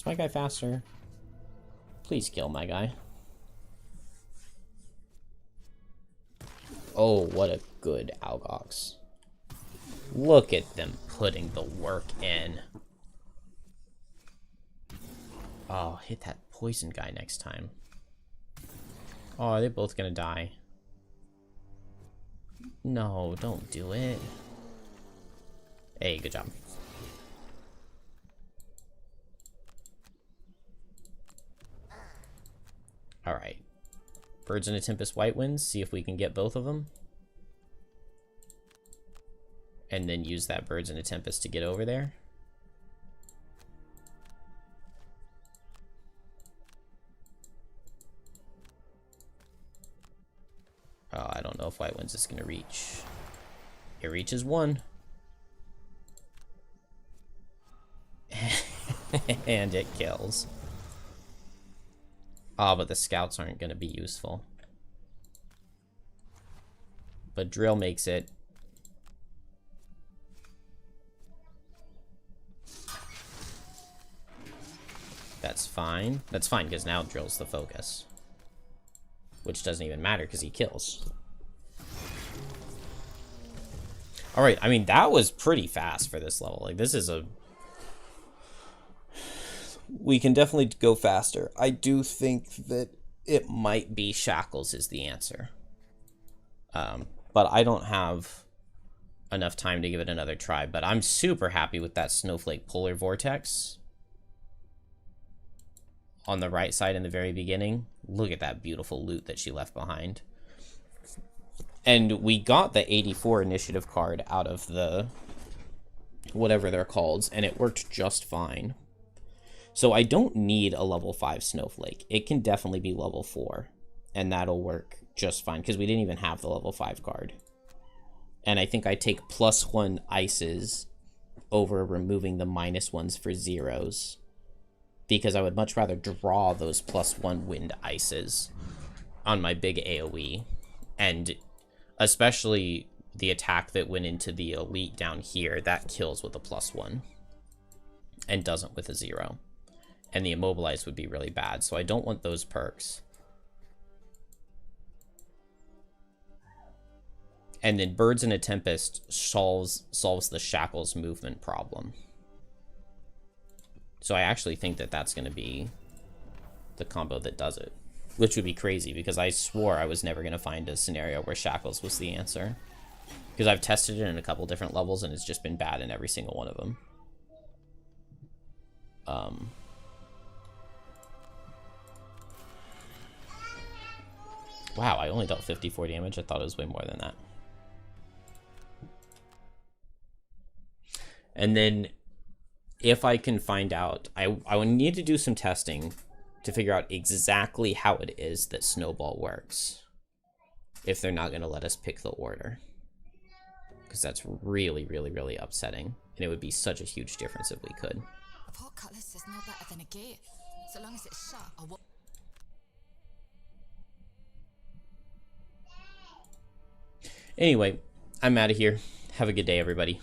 Is my guy faster? Please kill my guy. Oh, what a good Algox. Look at them putting the work in. Oh, hit that poison guy next time. Oh, are they both gonna die? No, don't do it. Hey, good job. Alright. Birds in a Tempest White Winds. See if we can get both of them. And then use that Birds in a Tempest to get over there. Oh, I don't know if White Winds is going to reach. It reaches one. And it kills. Oh, but the scouts aren't going to be useful. But Drill makes it. That's fine. That's fine, because now Drill's the focus. Which doesn't even matter, because he kills. Alright, I mean, that was pretty fast for this level. Like, this is a... We can definitely go faster. I do think that it might be Shackles is the answer. But I don't have enough time to give it another try. But I'm super happy with that Snowflake Polar Vortex. On the right side in the very beginning. Look at that beautiful loot that she left behind. And we got the 84 initiative card out of the... whatever they're called. And it worked just fine. So I don't need a level 5 Snowflake. It can definitely be level 4. And that'll work just fine. Because we didn't even have the level 5 card. And I think I take +1 ices over removing the -1s for zeros. Because I would much rather draw those +1 wind ices on my big AoE. And especially the attack that went into the elite down here, that kills with a +1. And doesn't with a 0. And the immobilized would be really bad, so I don't want those perks. And then Birds in a Tempest solves the Shackles movement problem. So I actually think that that's going to be the combo that does it. Which would be crazy, because I swore I was never going to find a scenario where Shackles was the answer. Because I've tested it in a couple different levels, and it's just been bad in every single one of them. Wow, I only dealt 54 damage. I thought it was way more than that. And then, if I can find out, I would need to do some testing to figure out exactly how it is that Snowball works. If they're not going to let us pick the order. Because that's really, really, really upsetting. And it would be such a huge difference if we could. A port cutlass is no better than a gate. So long as it's shut, I won't. Anyway, I'm out of here. Have a good day, everybody.